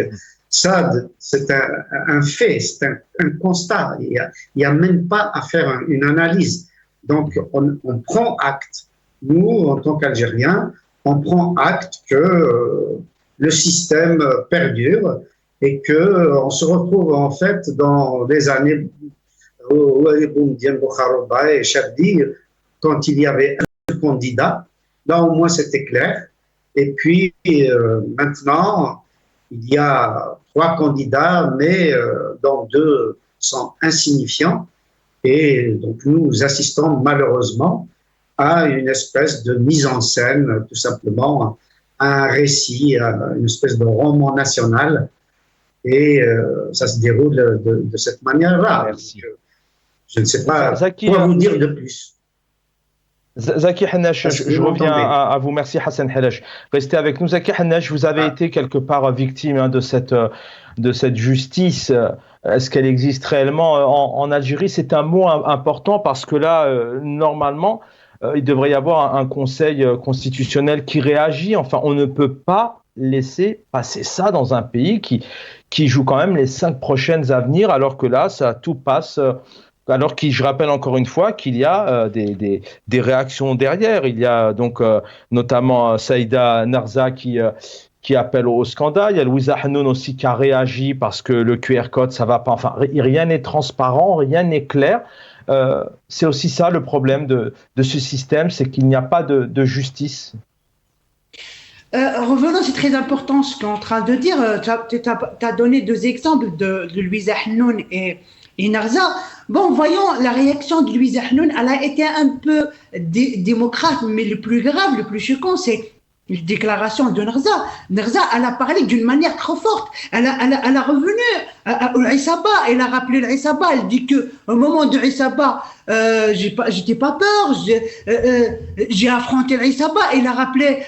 ça, c'est un fait, c'est un constat. Il n'y a même pas à faire une analyse. Donc, on prend acte. Nous, en tant qu'Algériens, on prend acte que le système perdure et qu'on se retrouve en fait dans les années quand il y avait un candidat. Là, au moins, c'était clair. Et puis, maintenant, il y a 3 candidats, mais dont 2 sont insignifiants. Et donc, nous assistons malheureusement à une espèce de mise en scène, tout simplement, à un récit, à une espèce de roman national. Et ça se déroule de cette manière-là. Je ne sais pas quoi vous dire de plus. Zaki Hannache, je reviens à vous. Merci Hassan Helache. Restez avec nous. Zaki Hannache, vous avez été quelque part victime de cette justice. Est-ce qu'elle existe réellement en Algérie? C'est un mot important parce que là, normalement, il devrait y avoir un conseil constitutionnel qui réagit. Enfin, on ne peut pas laisser passer ça dans un pays qui joue quand même les 5 prochaines à venir, alors que là, ça tout passe. Alors je rappelle encore une fois qu'il y a des réactions derrière. Il y a donc notamment Saïda Narza qui appelle au scandale. Il y a Louisa Hanoun aussi qui a réagi parce que le QR code, ça va pas. Enfin, rien n'est transparent, rien n'est clair. C'est aussi ça le problème de ce système, c'est qu'il n'y a pas de justice. Revenons, c'est très important ce qu'on est en train de dire. Tu as donné 2 exemples de Louisa Hanoun et Narza. Bon, voyons la réaction de Louisa Hanoun. Elle a été un peu démocrate, mais le plus grave, le plus choquant, c'est la déclaration de Narza. Narza, elle a parlé d'une manière trop forte. Elle a revenu au Issaba. Elle a rappelé l'Issaba. Elle dit que au moment de l'Issaba, j'étais pas peur. J'ai affronté l'Issaba. Elle a rappelé,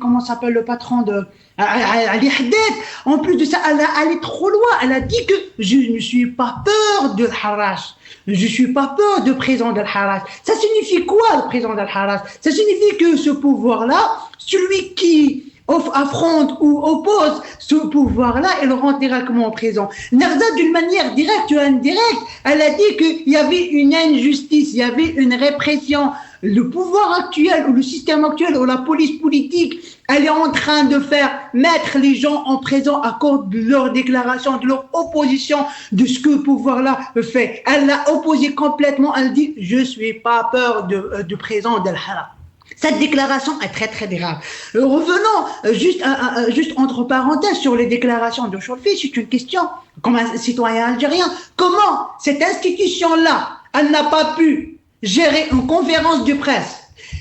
comment s'appelle le patron de Ali Haddad. En plus de ça, elle est allée trop loin. Elle a dit que je ne suis pas peur de Harrach. Je suis pas peur de président d'Al-Harrach. Ça signifie quoi, le président d'Al-Harrach? Ça signifie que ce pouvoir-là, celui qui affronte ou oppose ce pouvoir-là, il rentre directement en prison. Narza, d'une manière directe ou indirecte, elle a dit qu'il y avait une injustice, il y avait une répression. Le pouvoir actuel ou le système actuel ou la police politique, elle est en train de faire mettre les gens en prison à cause de leur déclaration, de leur opposition de ce que le pouvoir-là fait. Elle l'a opposé complètement. Elle dit « Je suis pas peur du président d'Al-Harrach ». Cette déclaration est très très grave. Revenons juste entre parenthèses sur les déclarations de Chorfi, c'est une question comme un citoyen algérien. Comment cette institution-là, elle n'a pas pu gérer une conférence de presse,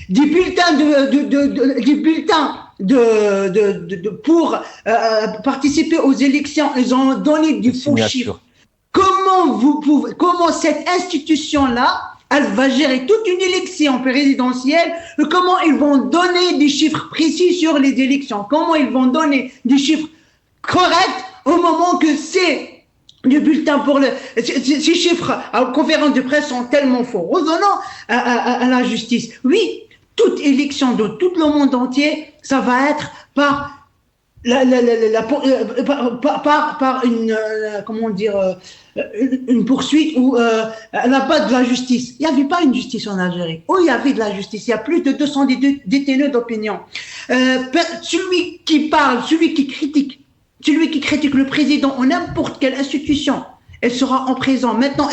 des bulletins pour participer aux élections, ils ont donné des faux chiffres. Comment cette institution-là, elle va gérer toute une élection présidentielle? Comment ils vont donner des chiffres précis sur les élections? Comment ils vont donner des chiffres corrects au moment que le bulletin pour ces chiffres à conférence de presse sont tellement faux? Revenons à la justice. Oui, toute élection de tout le monde entier, ça va être par une poursuite où elle n'a pas de la justice. Il n'y avait pas une justice en Algérie. Oh, il y avait de la justice. Il y a plus de 200 détenus d'opinion. Celui qui parle, celui qui critique le président ou n'importe quelle institution, Elle sera en prison. Maintenant,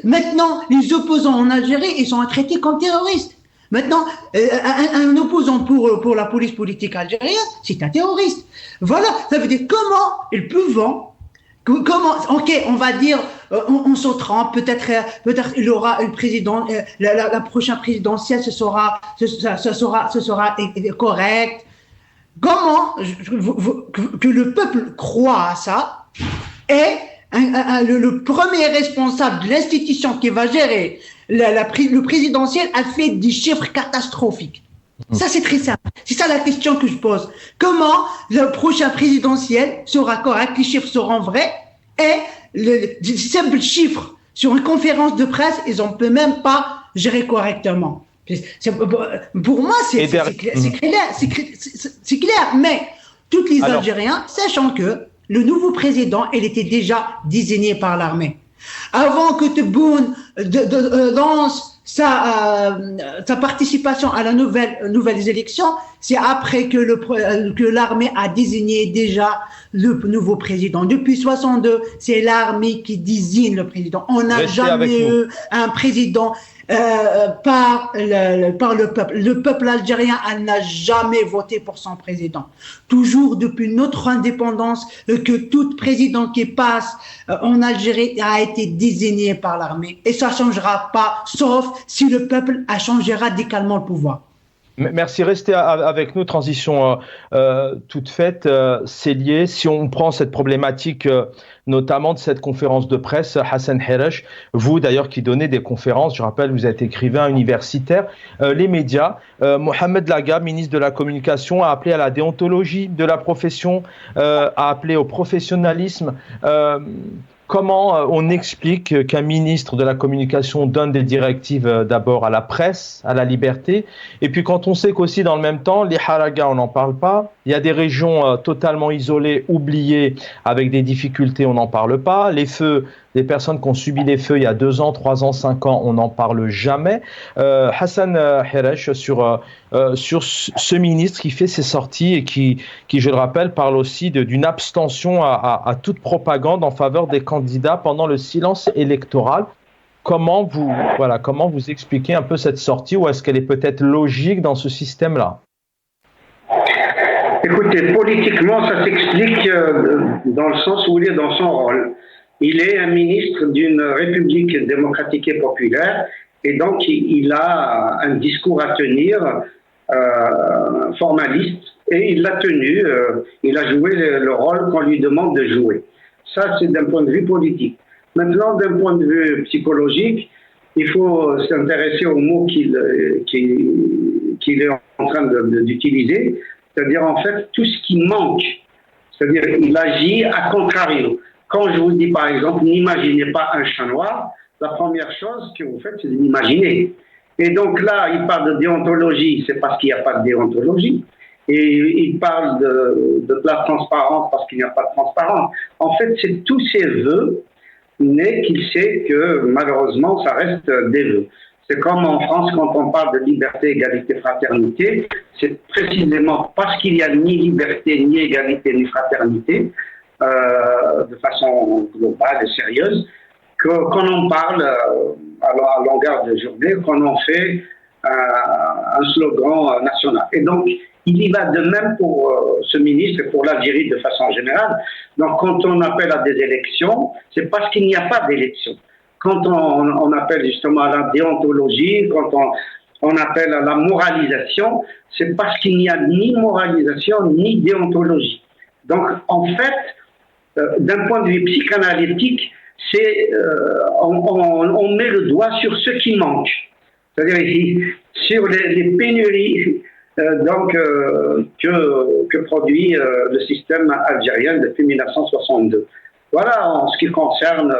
maintenant, les opposants en Algérie, ils sont traités comme terroristes. Maintenant, un opposant pour la police politique algérienne, c'est un terroriste. Voilà, ça veut dire comment ils peuvent, ok, on va dire, on se trompe, peut-être il aura une présidente, la prochaine présidentielle, ce sera correct. Comment que le peuple croit à ça et le premier responsable de l'institution qui va gérer le présidentiel a fait des chiffres catastrophiques. Ça, c'est très simple. C'est ça la question que je pose. Comment le prochain présidentiel sera correct, les chiffres seront vrais et les simples chiffres sur une conférence de presse, ils ne peuvent même pas gérer correctement. Pour moi, c'est clair. Mais tous les Algériens, sachant que le nouveau président, il était déjà désigné par l'armée. Avant que Tebboune lance sa participation à la nouvelles élections, c'est après que l'armée a désigné déjà le nouveau président. Depuis 62, c'est l'armée qui désigne le président. On n'a jamais eu un président par le peuple. Le peuple algérien n'a jamais voté pour son président. Toujours depuis notre indépendance, que tout président qui passe en Algérie a été désigné par l'armée. Et ça ne changera pas, sauf si le peuple a changé radicalement le pouvoir. Merci, restez avec nous. Transition toute faite, c'est lié. Si on prend cette problématique, notamment de cette conférence de presse, Hassan Hiresh, vous d'ailleurs qui donnez des conférences, je rappelle, vous êtes écrivain universitaire, les médias, Mohamed Laga, ministre de la Communication, a appelé à la déontologie de la profession, a appelé au professionnalisme. Comment on explique qu'un ministre de la Communication donne des directives d'abord à la presse, à la liberté, et puis quand on sait qu'aussi dans le même temps, les haragas, on n'en parle pas, il y a des régions totalement isolées, oubliées, avec des difficultés, on n'en parle pas, les feux, des personnes qui ont subi des feux il y a 2 ans, 3 ans, 5 ans, on n'en parle jamais. Hassan Hiresh, sur ce ministre qui fait ses sorties et qui, je le rappelle, parle aussi d'une abstention à toute propagande en faveur des candidats pendant le silence électoral. Comment vous expliquez un peu cette sortie, ou est-ce qu'elle est peut-être logique dans ce système-là? Écoutez, politiquement, ça s'explique dans le sens où il est dans son rôle. Il est un ministre d'une république démocratique et populaire, et donc il a un discours à tenir formaliste, et il l'a tenu, il a joué le rôle qu'on lui demande de jouer. Ça, c'est d'un point de vue politique. Maintenant, d'un point de vue psychologique, il faut s'intéresser aux mots qu'il est en train d'utiliser, c'est-à-dire en fait tout ce qui manque. C'est-à-dire il agit à contrario. Quand je vous dis par exemple, n'imaginez pas un chat noir, la première chose que vous faites, c'est de l'imaginer. Et donc là, il parle de déontologie, c'est parce qu'il n'y a pas de déontologie. Et il parle de la transparence parce qu'il n'y a pas de transparence. En fait, c'est tous ces vœux, mais qu'il sait que malheureusement, ça reste des vœux. C'est comme en France, quand on parle de liberté, égalité, fraternité, c'est précisément parce qu'il n'y a ni liberté, ni égalité, ni fraternité, de façon globale et sérieuse, qu'on en parle à longueur de journée, qu'on en fait un slogan national. Et donc, il y va de même pour ce ministre et pour l'Algérie de façon générale. Donc, quand on appelle à des élections, c'est parce qu'il n'y a pas d'élections. Quand on appelle justement à la déontologie, quand on appelle à la moralisation, c'est parce qu'il n'y a ni moralisation ni déontologie. Donc, en fait, d'un point de vue psychanalytique, on met le doigt sur ce qui manque. C'est-à-dire sur les pénuries que produit le système algérien depuis 1962. Voilà en ce qui concerne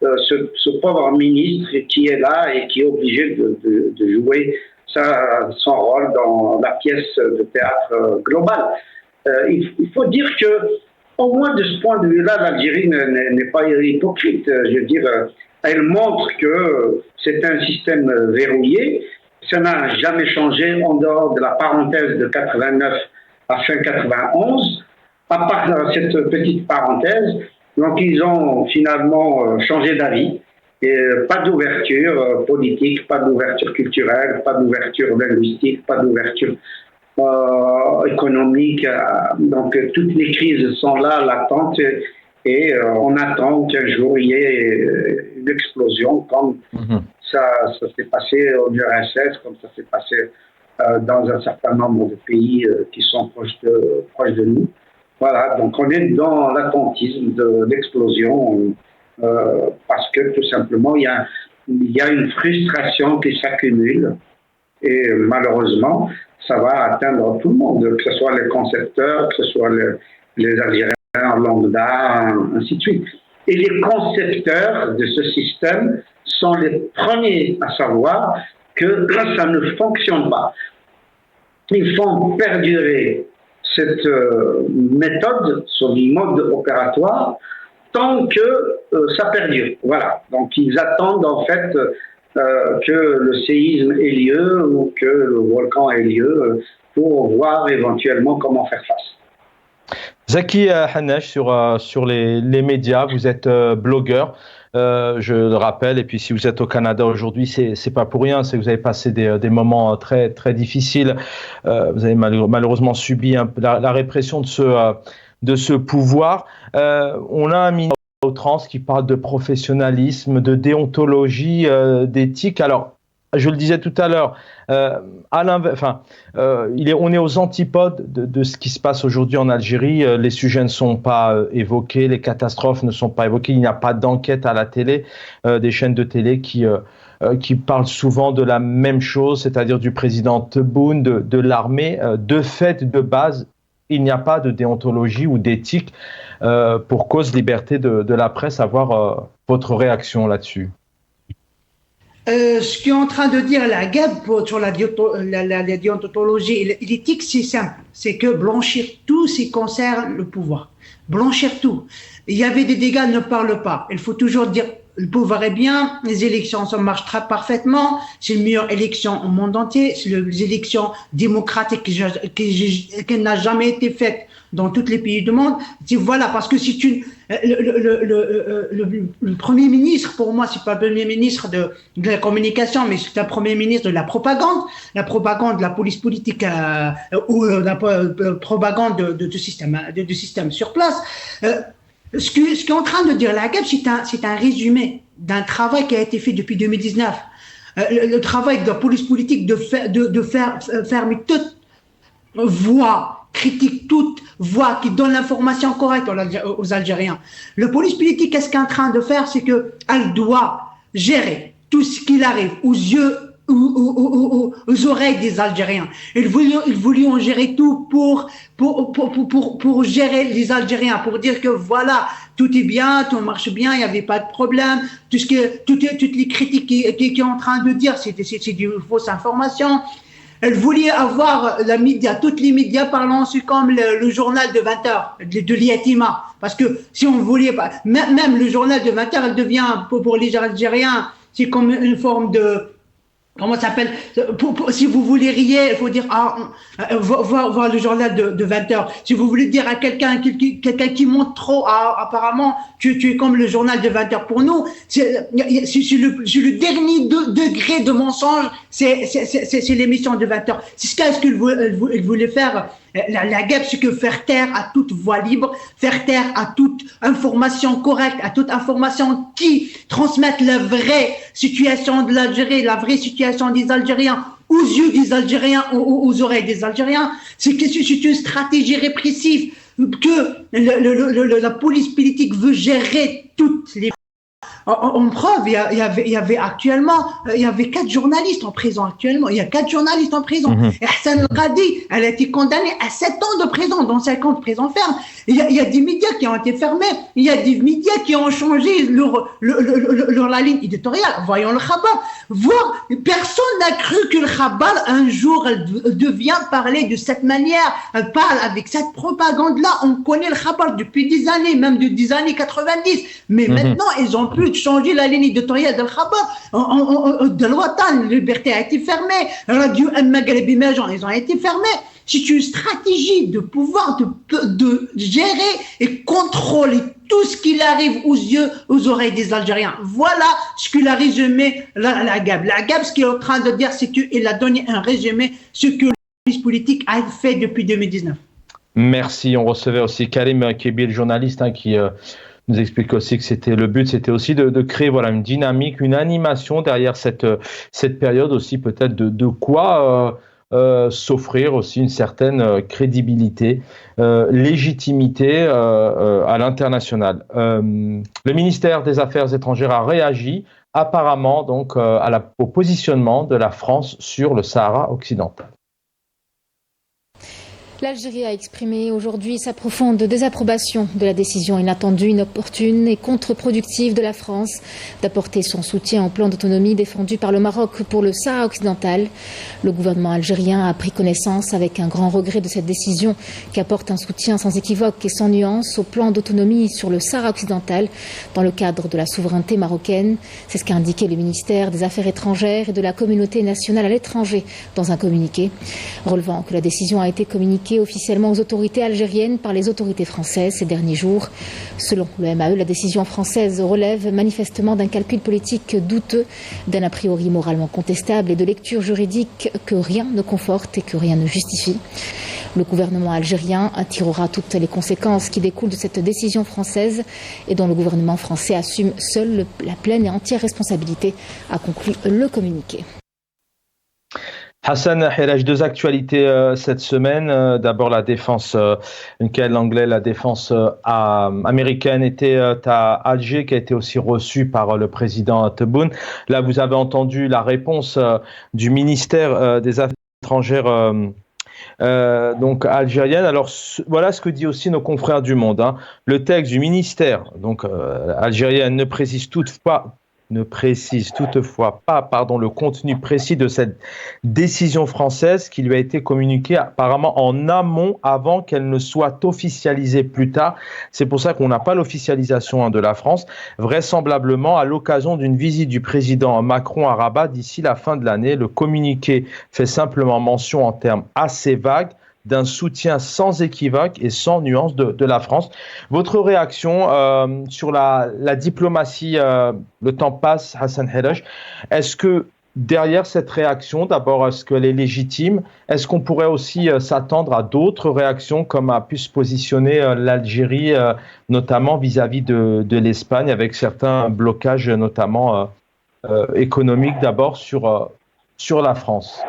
ce pauvre ministre qui est là et qui est obligé de jouer son rôle dans la pièce de théâtre globale. Il faut dire que, au moins de ce point de vue-là, l'Algérie n'est pas hypocrite. Je veux dire, elle montre que c'est un système verrouillé. Ça n'a jamais changé en dehors de la parenthèse de 89 à fin 91. À part cette petite parenthèse, Donc, ils ont finalement changé d'avis. Et pas d'ouverture politique, pas d'ouverture culturelle, pas d'ouverture linguistique, pas d'ouverture économique. Donc, toutes les crises sont là, latentes, et on attend qu'un jour il y ait une explosion, comme ça s'est passé au URSS, comme ça s'est passé dans un certain nombre de pays qui sont proches de nous. Voilà, donc on est dans l'attentisme de l'explosion parce que tout simplement il y a une frustration qui s'accumule et malheureusement ça va atteindre tout le monde, que ce soit les concepteurs, que ce soit les Algériens lambda, ainsi de suite. Et les concepteurs de ce système sont les premiers à savoir que ça ne fonctionne pas. Ils font perdurer cette méthode, ce mode opératoire, tant que ça perdure. Voilà. Donc ils attendent en fait que le séisme ait lieu ou que le volcan ait lieu pour voir éventuellement comment faire face. Zaki Hanesh, sur les médias, vous êtes blogueur, je le rappelle, et puis si vous êtes au Canada aujourd'hui, c'est pas pour rien, c'est que vous avez passé des moments très, très difficiles, vous avez malheureusement subi la répression de ce pouvoir. On a un ministre trans qui parle de professionnalisme, de déontologie, d'éthique. Alors, je le disais tout à l'heure, on est aux antipodes de ce qui se passe aujourd'hui en Algérie. Les sujets ne sont pas évoqués, les catastrophes ne sont pas évoquées. Il n'y a pas d'enquête à la télé, des chaînes de télé qui parlent souvent de la même chose, c'est-à-dire du président Tebboune, de l'armée. De fait, de base, il n'y a pas de déontologie ou d'éthique pour cause liberté de la presse. Avoir votre réaction là-dessus. Ce qu'est en train de dire la GAB sur la déontologie et l'éthique, c'est simple. C'est que blanchir tout ce qui concerne le pouvoir. Blanchir tout. Il y avait des dégâts, ne parle pas. Il faut toujours dire le pouvoir est bien, les élections ça marche très parfaitement, c'est une meilleure élection au monde entier, c'est les élections démocratiques qui n'a jamais été faite dans tous les pays du monde. Voilà, parce que c'est le premier ministre, pour moi, c'est pas le premier ministre de la communication, mais c'est un premier ministre de la propagande de la police politique ou la propagande de système sur place. Ce qu'est en train de dire la GAB, c'est un résumé d'un travail qui a été fait depuis 2019. Le travail de la police politique de fermer toute voix critique, toute voix qui donne l'information correcte aux Algériens. La police politique, qu'est-ce qu'elle est en train de faire? C'est qu'elle doit gérer tout ce qui arrive aux yeux, aux oreilles des Algériens. Ils voulaient en gérer tout pour gérer les Algériens, pour dire que voilà, tout est bien, tout marche bien, il n'y avait pas de problème, toutes les critiques qui est en train de dire, c'est des fausses informations. Elle voulait avoir tous les médias parlant comme le journal de 20 heures de l'IATIMA. Parce que si on voulait pas, même le journal de 20 heures, elle devient, pour les Algériens, c'est comme une forme de, comment ça s'appelle? Si vous voulez rire, il faut dire, voir le journal de 20 heures. Si vous voulez dire à quelqu'un qui monte trop, apparemment, tu es comme le journal de 20 heures. Pour nous, c'est le dernier degré de mensonge, c'est l'émission de 20 heures. C'est ce qu'elle voulait faire. La GAB, c'est que faire taire à toute voix libre, faire taire à toute information correcte, à toute information qui transmette la vraie situation de l'Algérie, la vraie situation des Algériens, aux yeux des Algériens, aux oreilles des Algériens. C'est une stratégie répressive que la police politique veut gérer toutes les. En preuve, il y avait actuellement, il y avait 4 journalistes en prison actuellement. Il y a 4 journalistes en prison. Hassan El-Ghadi, elle a été condamnée à 7 ans de prison, dont 5 ans de prison ferme. Il y a des médias qui ont été fermés. Il y a des médias qui ont changé la ligne éditoriale. Voyons le Khabar. Personne n'a cru que le Khabar, un jour, elle devient parler de cette manière. Elle parle avec cette propagande-là. On connaît le Khabar depuis des années, même des années 90. Mais maintenant, ils ont pu changer la ligne éditoriale de Khabar. De l'Ouatan, la liberté a été fermée. Radio Al-Maghrebi Majan, ils ont été fermés. c'est une stratégie de pouvoir de gérer et contrôler tout ce qui arrive aux yeux, aux oreilles des Algériens. Voilà ce qu'il a résumé la GAB. La GAB, ce qu'il est en train de dire, c'est qu'il a donné un résumé ce que le politique a fait depuis 2019. Merci. On recevait aussi Karim Kébi, le journaliste, qui nous explique aussi que le but, c'était aussi de créer une dynamique, une animation derrière cette période aussi, peut-être de quoi s'offrir aussi une certaine crédibilité, légitimité à l'international. Le ministère des Affaires étrangères a réagi apparemment donc au positionnement de la France sur le Sahara occidental. L'Algérie a exprimé aujourd'hui sa profonde désapprobation de la décision inattendue, inopportune et contre-productive de la France d'apporter son soutien au plan d'autonomie défendu par le Maroc pour le Sahara occidental. Le gouvernement algérien a pris connaissance avec un grand regret de cette décision qui apporte un soutien sans équivoque et sans nuance au plan d'autonomie sur le Sahara occidental dans le cadre de la souveraineté marocaine. C'est ce qu'a indiqué le ministère des Affaires étrangères et de la communauté nationale à l'étranger dans un communiqué, relevant que la décision a été communiquée officiellement aux autorités algériennes par les autorités françaises ces derniers jours. Selon le MAE, la décision française relève manifestement d'un calcul politique douteux, d'un a priori moralement contestable et de lecture juridique que rien ne conforte et que rien ne justifie. Le gouvernement algérien tirera toutes les conséquences qui découlent de cette décision française et dont le gouvernement français assume seul la pleine et entière responsabilité, a conclu le communiqué. Hassan Helaj, deux actualités cette semaine. D'abord la défense, la défense américaine était à Alger, qui a été aussi reçue par le président Tebboune. Là, vous avez entendu la réponse du ministère des Affaires étrangères donc algérienne. Alors voilà ce que dit aussi nos confrères du Monde. Le texte du ministère donc algérien ne précise toutefois pas le contenu précis de cette décision française qui lui a été communiquée apparemment en amont avant qu'elle ne soit officialisée plus tard. C'est pour ça qu'on n'a pas l'officialisation de la France, vraisemblablement à l'occasion d'une visite du président Macron à Rabat d'ici la fin de l'année. Le communiqué fait simplement mention en termes assez vagues d'un soutien sans équivoque et sans nuance de la France. Votre réaction sur la diplomatie, le temps passe, Hassan Helaj. Est-ce que derrière cette réaction, d'abord, est-ce qu'elle est légitime? Est-ce qu'on pourrait aussi s'attendre à d'autres réactions, comme a pu se positionner l'Algérie, notamment vis-à-vis de l'Espagne, avec certains blocages, notamment économiques, d'abord sur la France?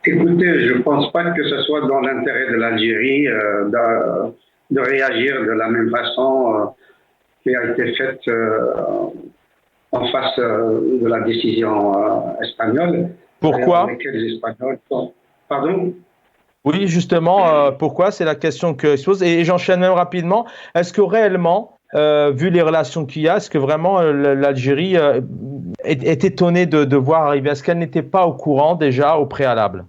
Écoutez, je ne pense pas que ce soit dans l'intérêt de l'Algérie de réagir de la même façon qui a été faite en face de la décision espagnole. Pourquoi? Les Espagnols sont... Pardon? Oui, justement, pourquoi? C'est la question que je pose. Et j'enchaîne même rapidement. Est-ce que réellement, vu les relations qu'il y a, est-ce que vraiment l'Algérie est étonnée de voir arriver? Est-ce qu'elle n'était pas au courant déjà au préalable?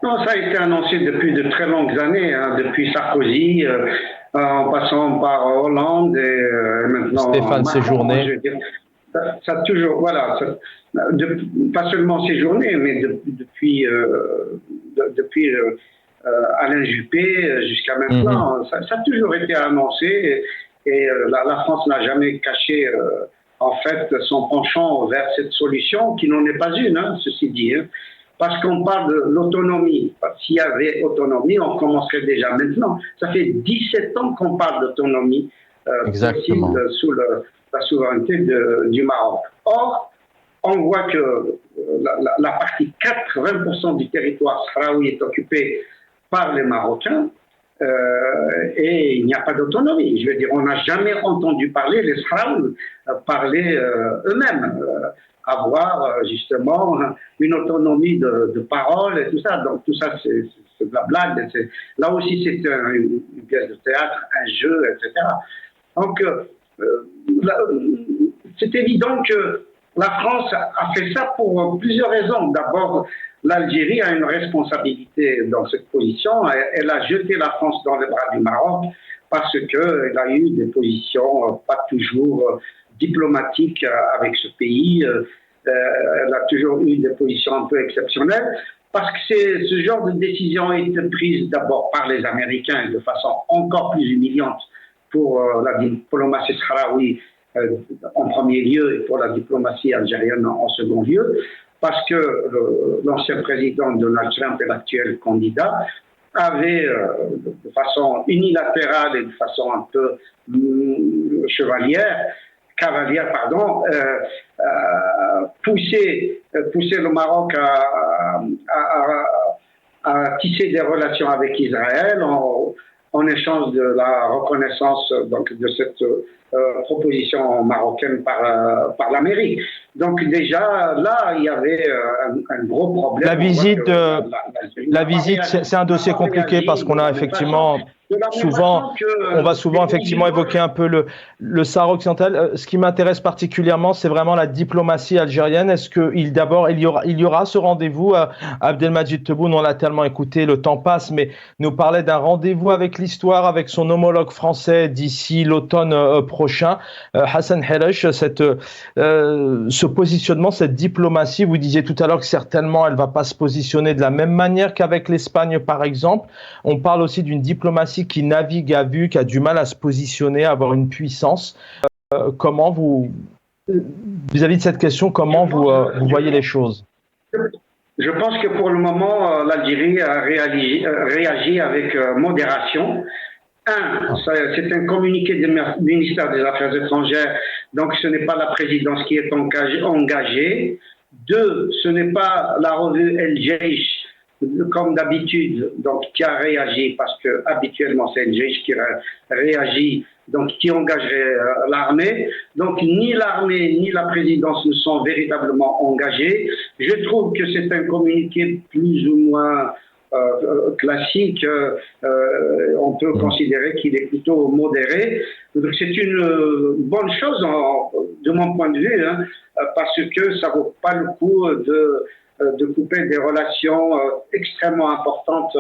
Non, ça a été annoncé depuis de très longues années, depuis Sarkozy, en passant par Hollande et maintenant Stéphane Séjourné. Ça a toujours, voilà, pas seulement Séjourné, mais depuis Alain Juppé jusqu'à maintenant, ça a toujours été annoncé et la France n'a jamais caché en fait son penchant vers cette solution qui n'en est pas une, ceci dit. Parce qu'on parle de l'autonomie. S'il y avait autonomie, on commencerait déjà maintenant. Ça fait 17 ans qu'on parle d'autonomie possible sous la souveraineté du Maroc. Or, on voit que la partie 80% du territoire sahraoui est occupée par les Marocains et il n'y a pas d'autonomie. Je veux dire, on n'a jamais entendu parler les Sahraouis parler eux-mêmes. Avoir justement une autonomie de parole et tout ça. Donc tout ça, c'est de la blague. Là aussi, c'est une pièce de théâtre, un jeu, etc. Donc, c'est évident que la France a fait ça pour plusieurs raisons. D'abord, l'Algérie a une responsabilité dans cette position. Elle a jeté la France dans les bras du Maroc parce qu'elle a eu des positions pas toujours diplomatique avec ce pays. Elle a toujours eu des positions un peu exceptionnelles. parce que ce genre de décision est prise d'abord par les Américains de façon encore plus humiliante pour la diplomatie sahraoui en premier lieu et pour la diplomatie algérienne en second lieu, parce que l'ancien président Donald Trump et l'actuel candidat avaient, de façon unilatérale et de façon un peu cavalière, poussé le Maroc à tisser des relations avec Israël en échange de la reconnaissance donc, de cette proposition marocaine par l'Amérique. Donc déjà, là, il y avait un gros problème. La visite, c'est un dossier compliqué parce qu'on a effectivement on va souvent effectivement évoquer un peu le Sahara occidental. Ce qui m'intéresse particulièrement, c'est vraiment la diplomatie algérienne. Est-ce qu'il y aura ce rendez-vous? Abdelmajid Tebboune, on l'a tellement écouté, le temps passe, mais nous parlait d'un rendez-vous avec l'histoire, avec son homologue français d'ici l'automne prochain. Hassan Helech, ce positionnement, cette diplomatie, vous disiez tout à l'heure que certainement elle ne va pas se positionner de la même manière qu'avec l'Espagne par exemple. On parle aussi d'une diplomatie qui navigue à vue, qui a du mal à se positionner, à avoir une puissance. Comment vis-à-vis de cette question, comment vous voyez les choses? Je pense que pour le moment, l'Algérie a réagi avec modération. C'est un communiqué du ministère des Affaires étrangères, donc ce n'est pas la présidence qui est engagée. 2, ce n'est pas la revue El Jeish, comme d'habitude, donc qui a réagi, parce que habituellement c'est El Jeish qui réagit, donc qui engagerait l'armée. Donc ni l'armée ni la présidence ne sont véritablement engagés. Je trouve que c'est un communiqué plus ou moins classique. On peut considérer qu'il est plutôt modéré. Donc c'est une bonne chose de mon point de vue, parce que ça vaut pas le coup de couper des relations extrêmement importantes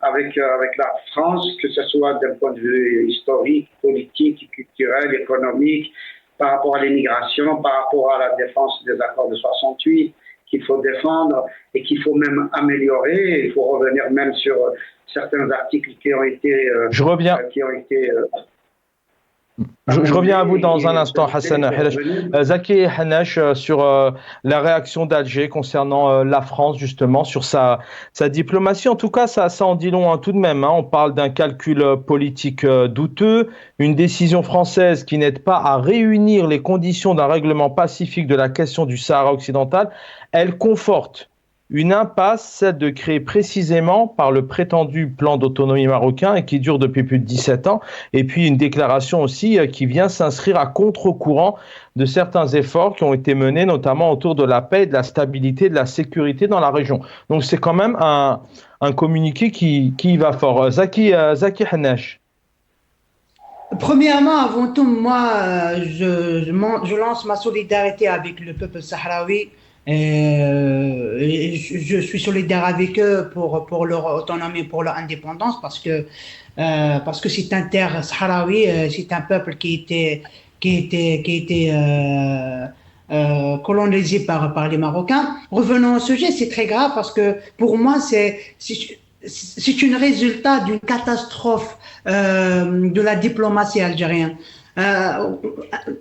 avec la France, que ce soit d'un point de vue historique, politique, culturel, économique, par rapport à l'immigration, par rapport à la défense des accords de 68, qu'il faut défendre et qu'il faut même améliorer. Il faut revenir même sur certains articles qui ont été... Je reviens à vous dans un instant, Hassan Helech. Zaki Hanesh, sur la réaction d'Alger concernant la France, justement, sur sa diplomatie. En tout cas, ça en dit long tout de même. On parle d'un calcul politique douteux, une décision française qui n'aide pas à réunir les conditions d'un règlement pacifique de la question du Sahara occidental. Elle conforte une impasse, celle de créer précisément par le prétendu plan d'autonomie marocain et qui dure depuis plus de 17 ans, et puis une déclaration aussi qui vient s'inscrire à contre-courant de certains efforts qui ont été menés, notamment autour de la paix, de la stabilité, de la sécurité dans la région. Donc c'est quand même un communiqué qui y va fort. Zaki Hanesh. Premièrement, avant tout, moi, je lance ma solidarité avec le peuple sahraoui. Je suis solidaire avec eux pour leur autonomie, pour leur indépendance, parce que c'est un terre sahraoui, c'est un peuple qui était colonisé par les Marocains. Revenons au sujet, c'est très grave parce que pour moi c'est un résultat d'une catastrophe de la diplomatie algérienne.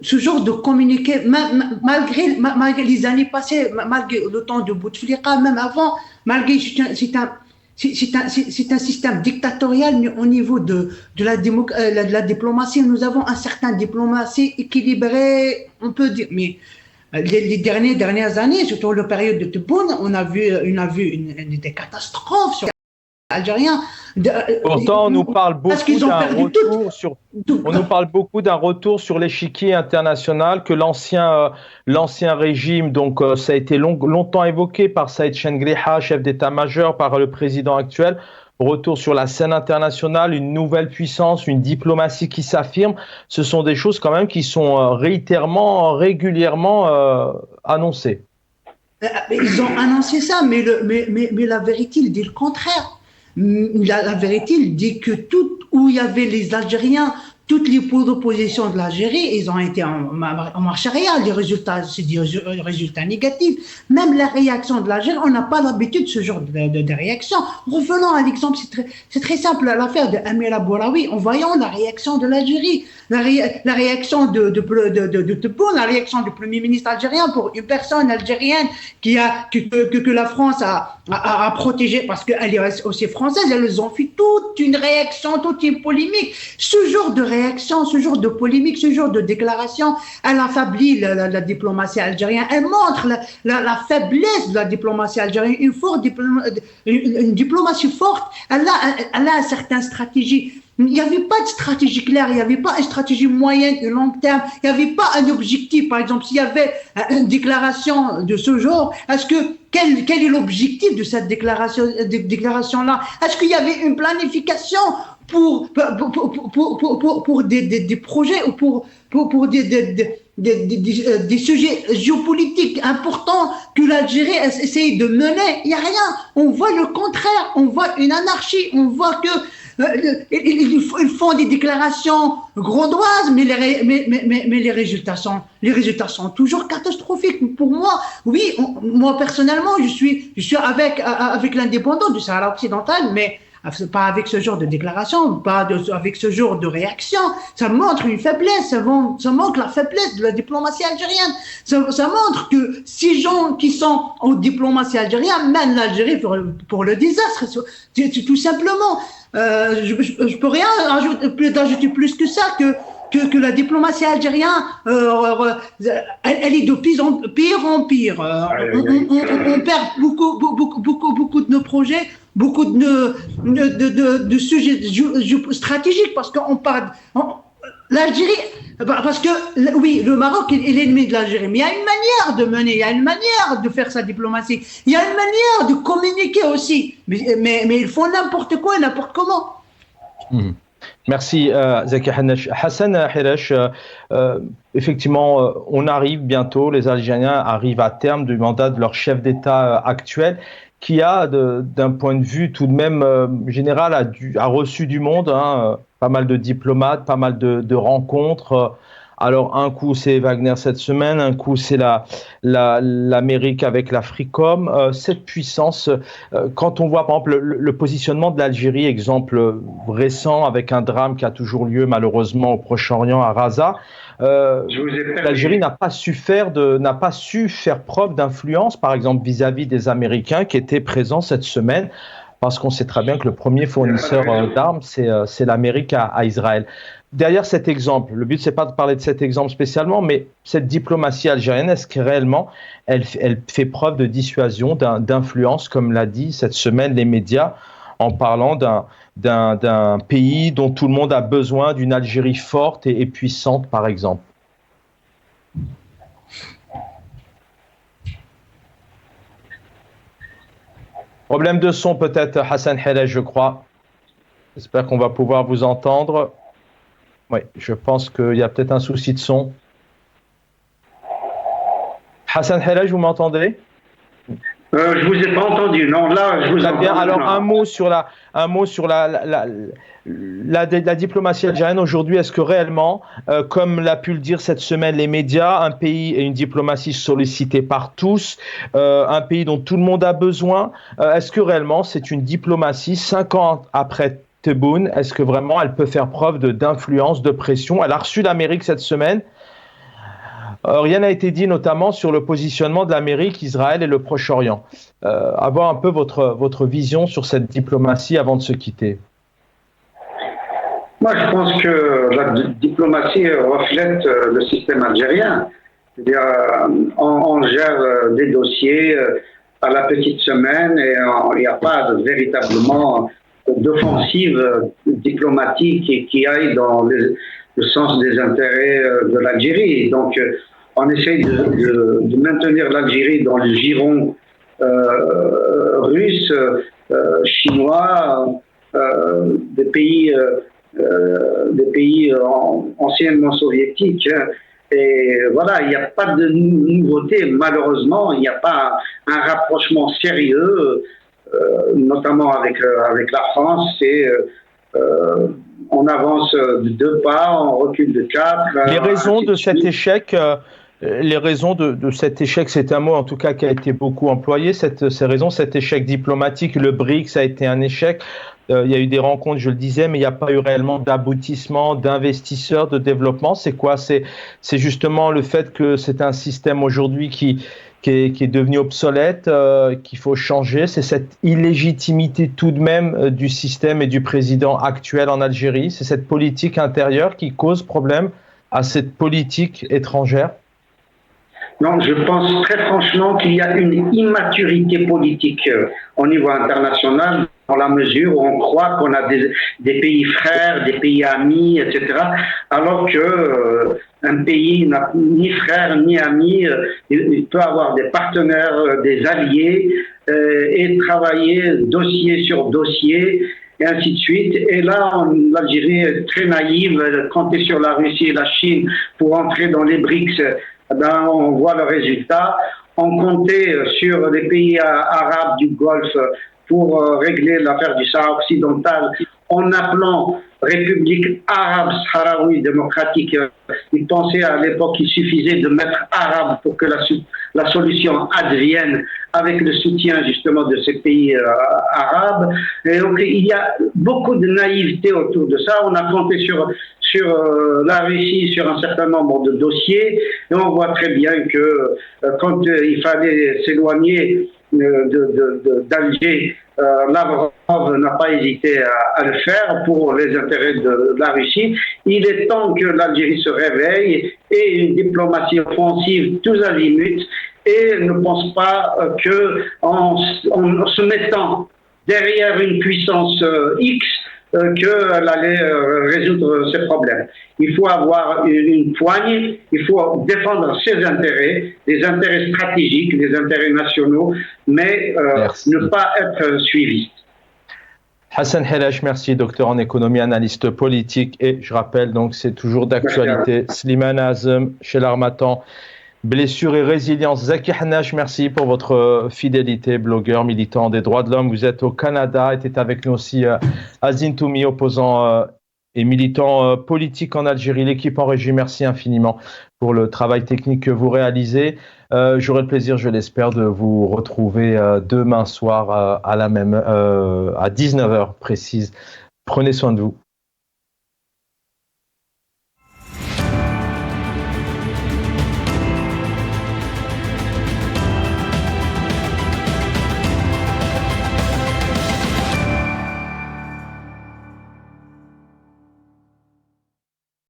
Ce genre de communiqué, malgré les années passées, malgré le temps de Bouteflika, même avant, malgré c'est un système dictatorial au niveau de la diplomatie. Nous avons un certain diplomatie équilibrée, on peut dire, mais les dernières années, surtout la période de Tebboune, on a vu des catastrophes sur les Algériens. Pourtant, on nous parle beaucoup d'un retour sur l'échiquier international, que l'ancien régime, donc ça a été longtemps évoqué par Saïd Chengriha, chef d'état-major, par le président actuel, retour sur la scène internationale, une nouvelle puissance, une diplomatie qui s'affirme. Ce sont des choses quand même qui sont régulièrement annoncées. Ils ont annoncé ça, mais la vérité, il dit le contraire. La vérité, il dit que tout où il y avait les Algériens, toutes les pôles d'opposition de l'Algérie, ils ont été en marche arrière. Les résultats, c'est des résultats négatifs. Même la réaction de l'Algérie, on n'a pas l'habitude de ce genre de réaction. Revenons à l'exemple, c'est très simple, l'affaire de Amira Bouraoui, en voyant la réaction de l'Algérie, la réaction de Tebboune, la réaction du Premier ministre algérien pour une personne algérienne que la France a protégée parce qu'elle est aussi française. Elles ont fait toute une réaction, toute une polémique. Ce genre de réaction, ce genre de polémique, ce genre de déclaration, elle affaiblit la diplomatie algérienne. Elle montre la faiblesse de la diplomatie algérienne. Une diplomatie forte, elle a une certaine stratégie. Il n'y avait pas de stratégie claire, il n'y avait pas une stratégie moyenne et long terme, il n'y avait pas un objectif. Par exemple, s'il y avait une déclaration de ce genre, quel est l'objectif de cette déclaration-là? Est-ce qu'il y avait une planification pour des projets ou pour des sujets géopolitiques importants que l'Algérie essaye de mener? Il n'y a rien. On voit le contraire, on voit une anarchie, on voit que ils font des déclarations grondoises, mais les résultats sont toujours catastrophiques. Pour moi, oui, moi personnellement, je suis avec l'indépendant du Sahara occidental, mais pas avec ce genre de déclaration, pas avec ce genre de réaction. Ça montre une faiblesse, ça montre la faiblesse de la diplomatie algérienne. Ça montre que ces gens qui sont en diplomatie algérienne mènent l'Algérie pour le désastre, tout simplement. Je peux rien ajouter plus que ça, que la diplomatie algérienne, elle est de pire en pire. On perd beaucoup de nos projets, beaucoup de sujets stratégiques, parce qu'on parle. L'Algérie, parce que oui, le Maroc est l'ennemi de l'Algérie, mais il y a une manière de mener, il y a une manière de faire sa diplomatie, il y a une manière de communiquer aussi, mais ils font n'importe quoi et n'importe comment. Merci Zaki Hanech. Hassan Hiresh, effectivement, on arrive bientôt, les Algériens arrivent à terme du mandat de leur chef d'État actuel, qui a, d'un point de vue tout de même général, a reçu du monde, pas mal de diplomates, pas mal de rencontres. Alors, un coup, c'est Wagner cette semaine, un coup, c'est l'Amérique avec l'Africom. Cette puissance, quand on voit, par exemple, le positionnement de l'Algérie, exemple récent, avec un drame qui a toujours lieu, malheureusement, au Proche-Orient, à Raza, l'Algérie n'a pas su faire preuve d'influence, par exemple, vis-à-vis des Américains qui étaient présents cette semaine, parce qu'on sait très bien que le premier fournisseur d'armes, c'est l'Amérique à Israël. Derrière cet exemple, le but, c'est pas de parler de cet exemple spécialement, mais cette diplomatie algérienne, est-ce que réellement, elle fait preuve de dissuasion, d'influence, comme l'a dit cette semaine les médias, en parlant d'un pays dont tout le monde a besoin, d'une Algérie forte et puissante, par exemple? Problème de son peut-être, Hassan Hiresh, je crois. J'espère qu'on va pouvoir vous entendre. Oui, je pense qu'il y a peut-être un souci de son. Hassan Hiresh, vous m'entendez? Je vous ai pas entendu. Non, là, je vous entends. Bien. Alors, un mot sur la diplomatie algérienne aujourd'hui. Est-ce que réellement, comme l'a pu le dire cette semaine les médias, un pays et une diplomatie sollicitée par tous, un pays dont tout le monde a besoin, est-ce que réellement c'est une diplomatie 5 ans après Tebboune? Est-ce que vraiment elle peut faire preuve d'influence, de pression? Elle a reçu l'Amérique cette semaine. Rien n'a été dit notamment sur le positionnement de l'Amérique, Israël et le Proche-Orient. Avoir un peu votre vision sur cette diplomatie avant de se quitter. Moi, je pense que la diplomatie reflète le système algérien. C'est-à-dire, on gère des dossiers à la petite semaine et il n'y a pas véritablement d'offensive diplomatique qui aille dans le sens des intérêts de l'Algérie. Donc, on essaye de maintenir l'Algérie dans le giron russe, chinois, des pays anciennement soviétiques. Et voilà, il n'y a pas de nouveauté. Malheureusement, il n'y a pas un rapprochement sérieux, notamment avec la France. on avance de 2 pas, on recule de 4. Les raisons de cet échec, c'est un mot en tout cas qui a été beaucoup employé, ces raisons, cet échec diplomatique, le BRICS a été un échec. Il y a eu des rencontres, je le disais, mais il n'y a pas eu réellement d'aboutissement, d'investisseurs, de développement. C'est quoi? C'est justement le fait que c'est un système aujourd'hui qui est devenu obsolète, qu'il faut changer. C'est cette illégitimité tout de même du système et du président actuel en Algérie. C'est cette politique intérieure qui cause problème à cette politique étrangère. Non, je pense très franchement qu'il y a une immaturité politique au niveau international, dans la mesure où on croit qu'on a des pays frères, des pays amis, etc. Alors que un pays n'a ni frère ni ami, il peut avoir des partenaires, des alliés, et travailler dossier sur dossier, et ainsi de suite. Et là, l'Algérie est très naïve, compter sur la Russie et la Chine pour entrer dans les BRICS. Ben, on voit le résultat. On comptait sur les pays arabes du Golfe pour régler l'affaire du Sahara occidental en appelant République arabe sahraoui démocratique. Ils pensaient à l'époque qu'il suffisait de mettre arabe pour que la solution advienne avec le soutien justement de ces pays arabes. Et donc il y a beaucoup de naïveté autour de ça. On a compté sur la Russie sur un certain nombre de dossiers et on voit très bien que quand il fallait s'éloigner d'Alger, Lavrov n'a pas hésité à le faire pour les intérêts de la Russie. Il est temps que l'Algérie se réveille et une diplomatie offensive tous azimuts et ne pense pas que en se mettant derrière une puissance X, qu'elle allait résoudre ces problèmes. Il faut avoir une poigne, il faut défendre ses intérêts, les intérêts stratégiques, les intérêts nationaux, mais ne pas être suiviste. Hassan Helech, merci, docteur en économie, analyste politique, et je rappelle donc c'est toujours d'actualité. Slimane Azem chez l'Harmattan. Blessure et résilience. Zaki Hanach, merci pour votre fidélité, blogueur, militant des droits de l'homme. Vous êtes au Canada, était avec nous aussi Azin Toumi, opposant et militant politique en Algérie. L'équipe en régie, merci infiniment pour le travail technique que vous réalisez. J'aurai le plaisir, je l'espère, de vous retrouver demain soir à la même à 19h précise. Prenez soin de vous.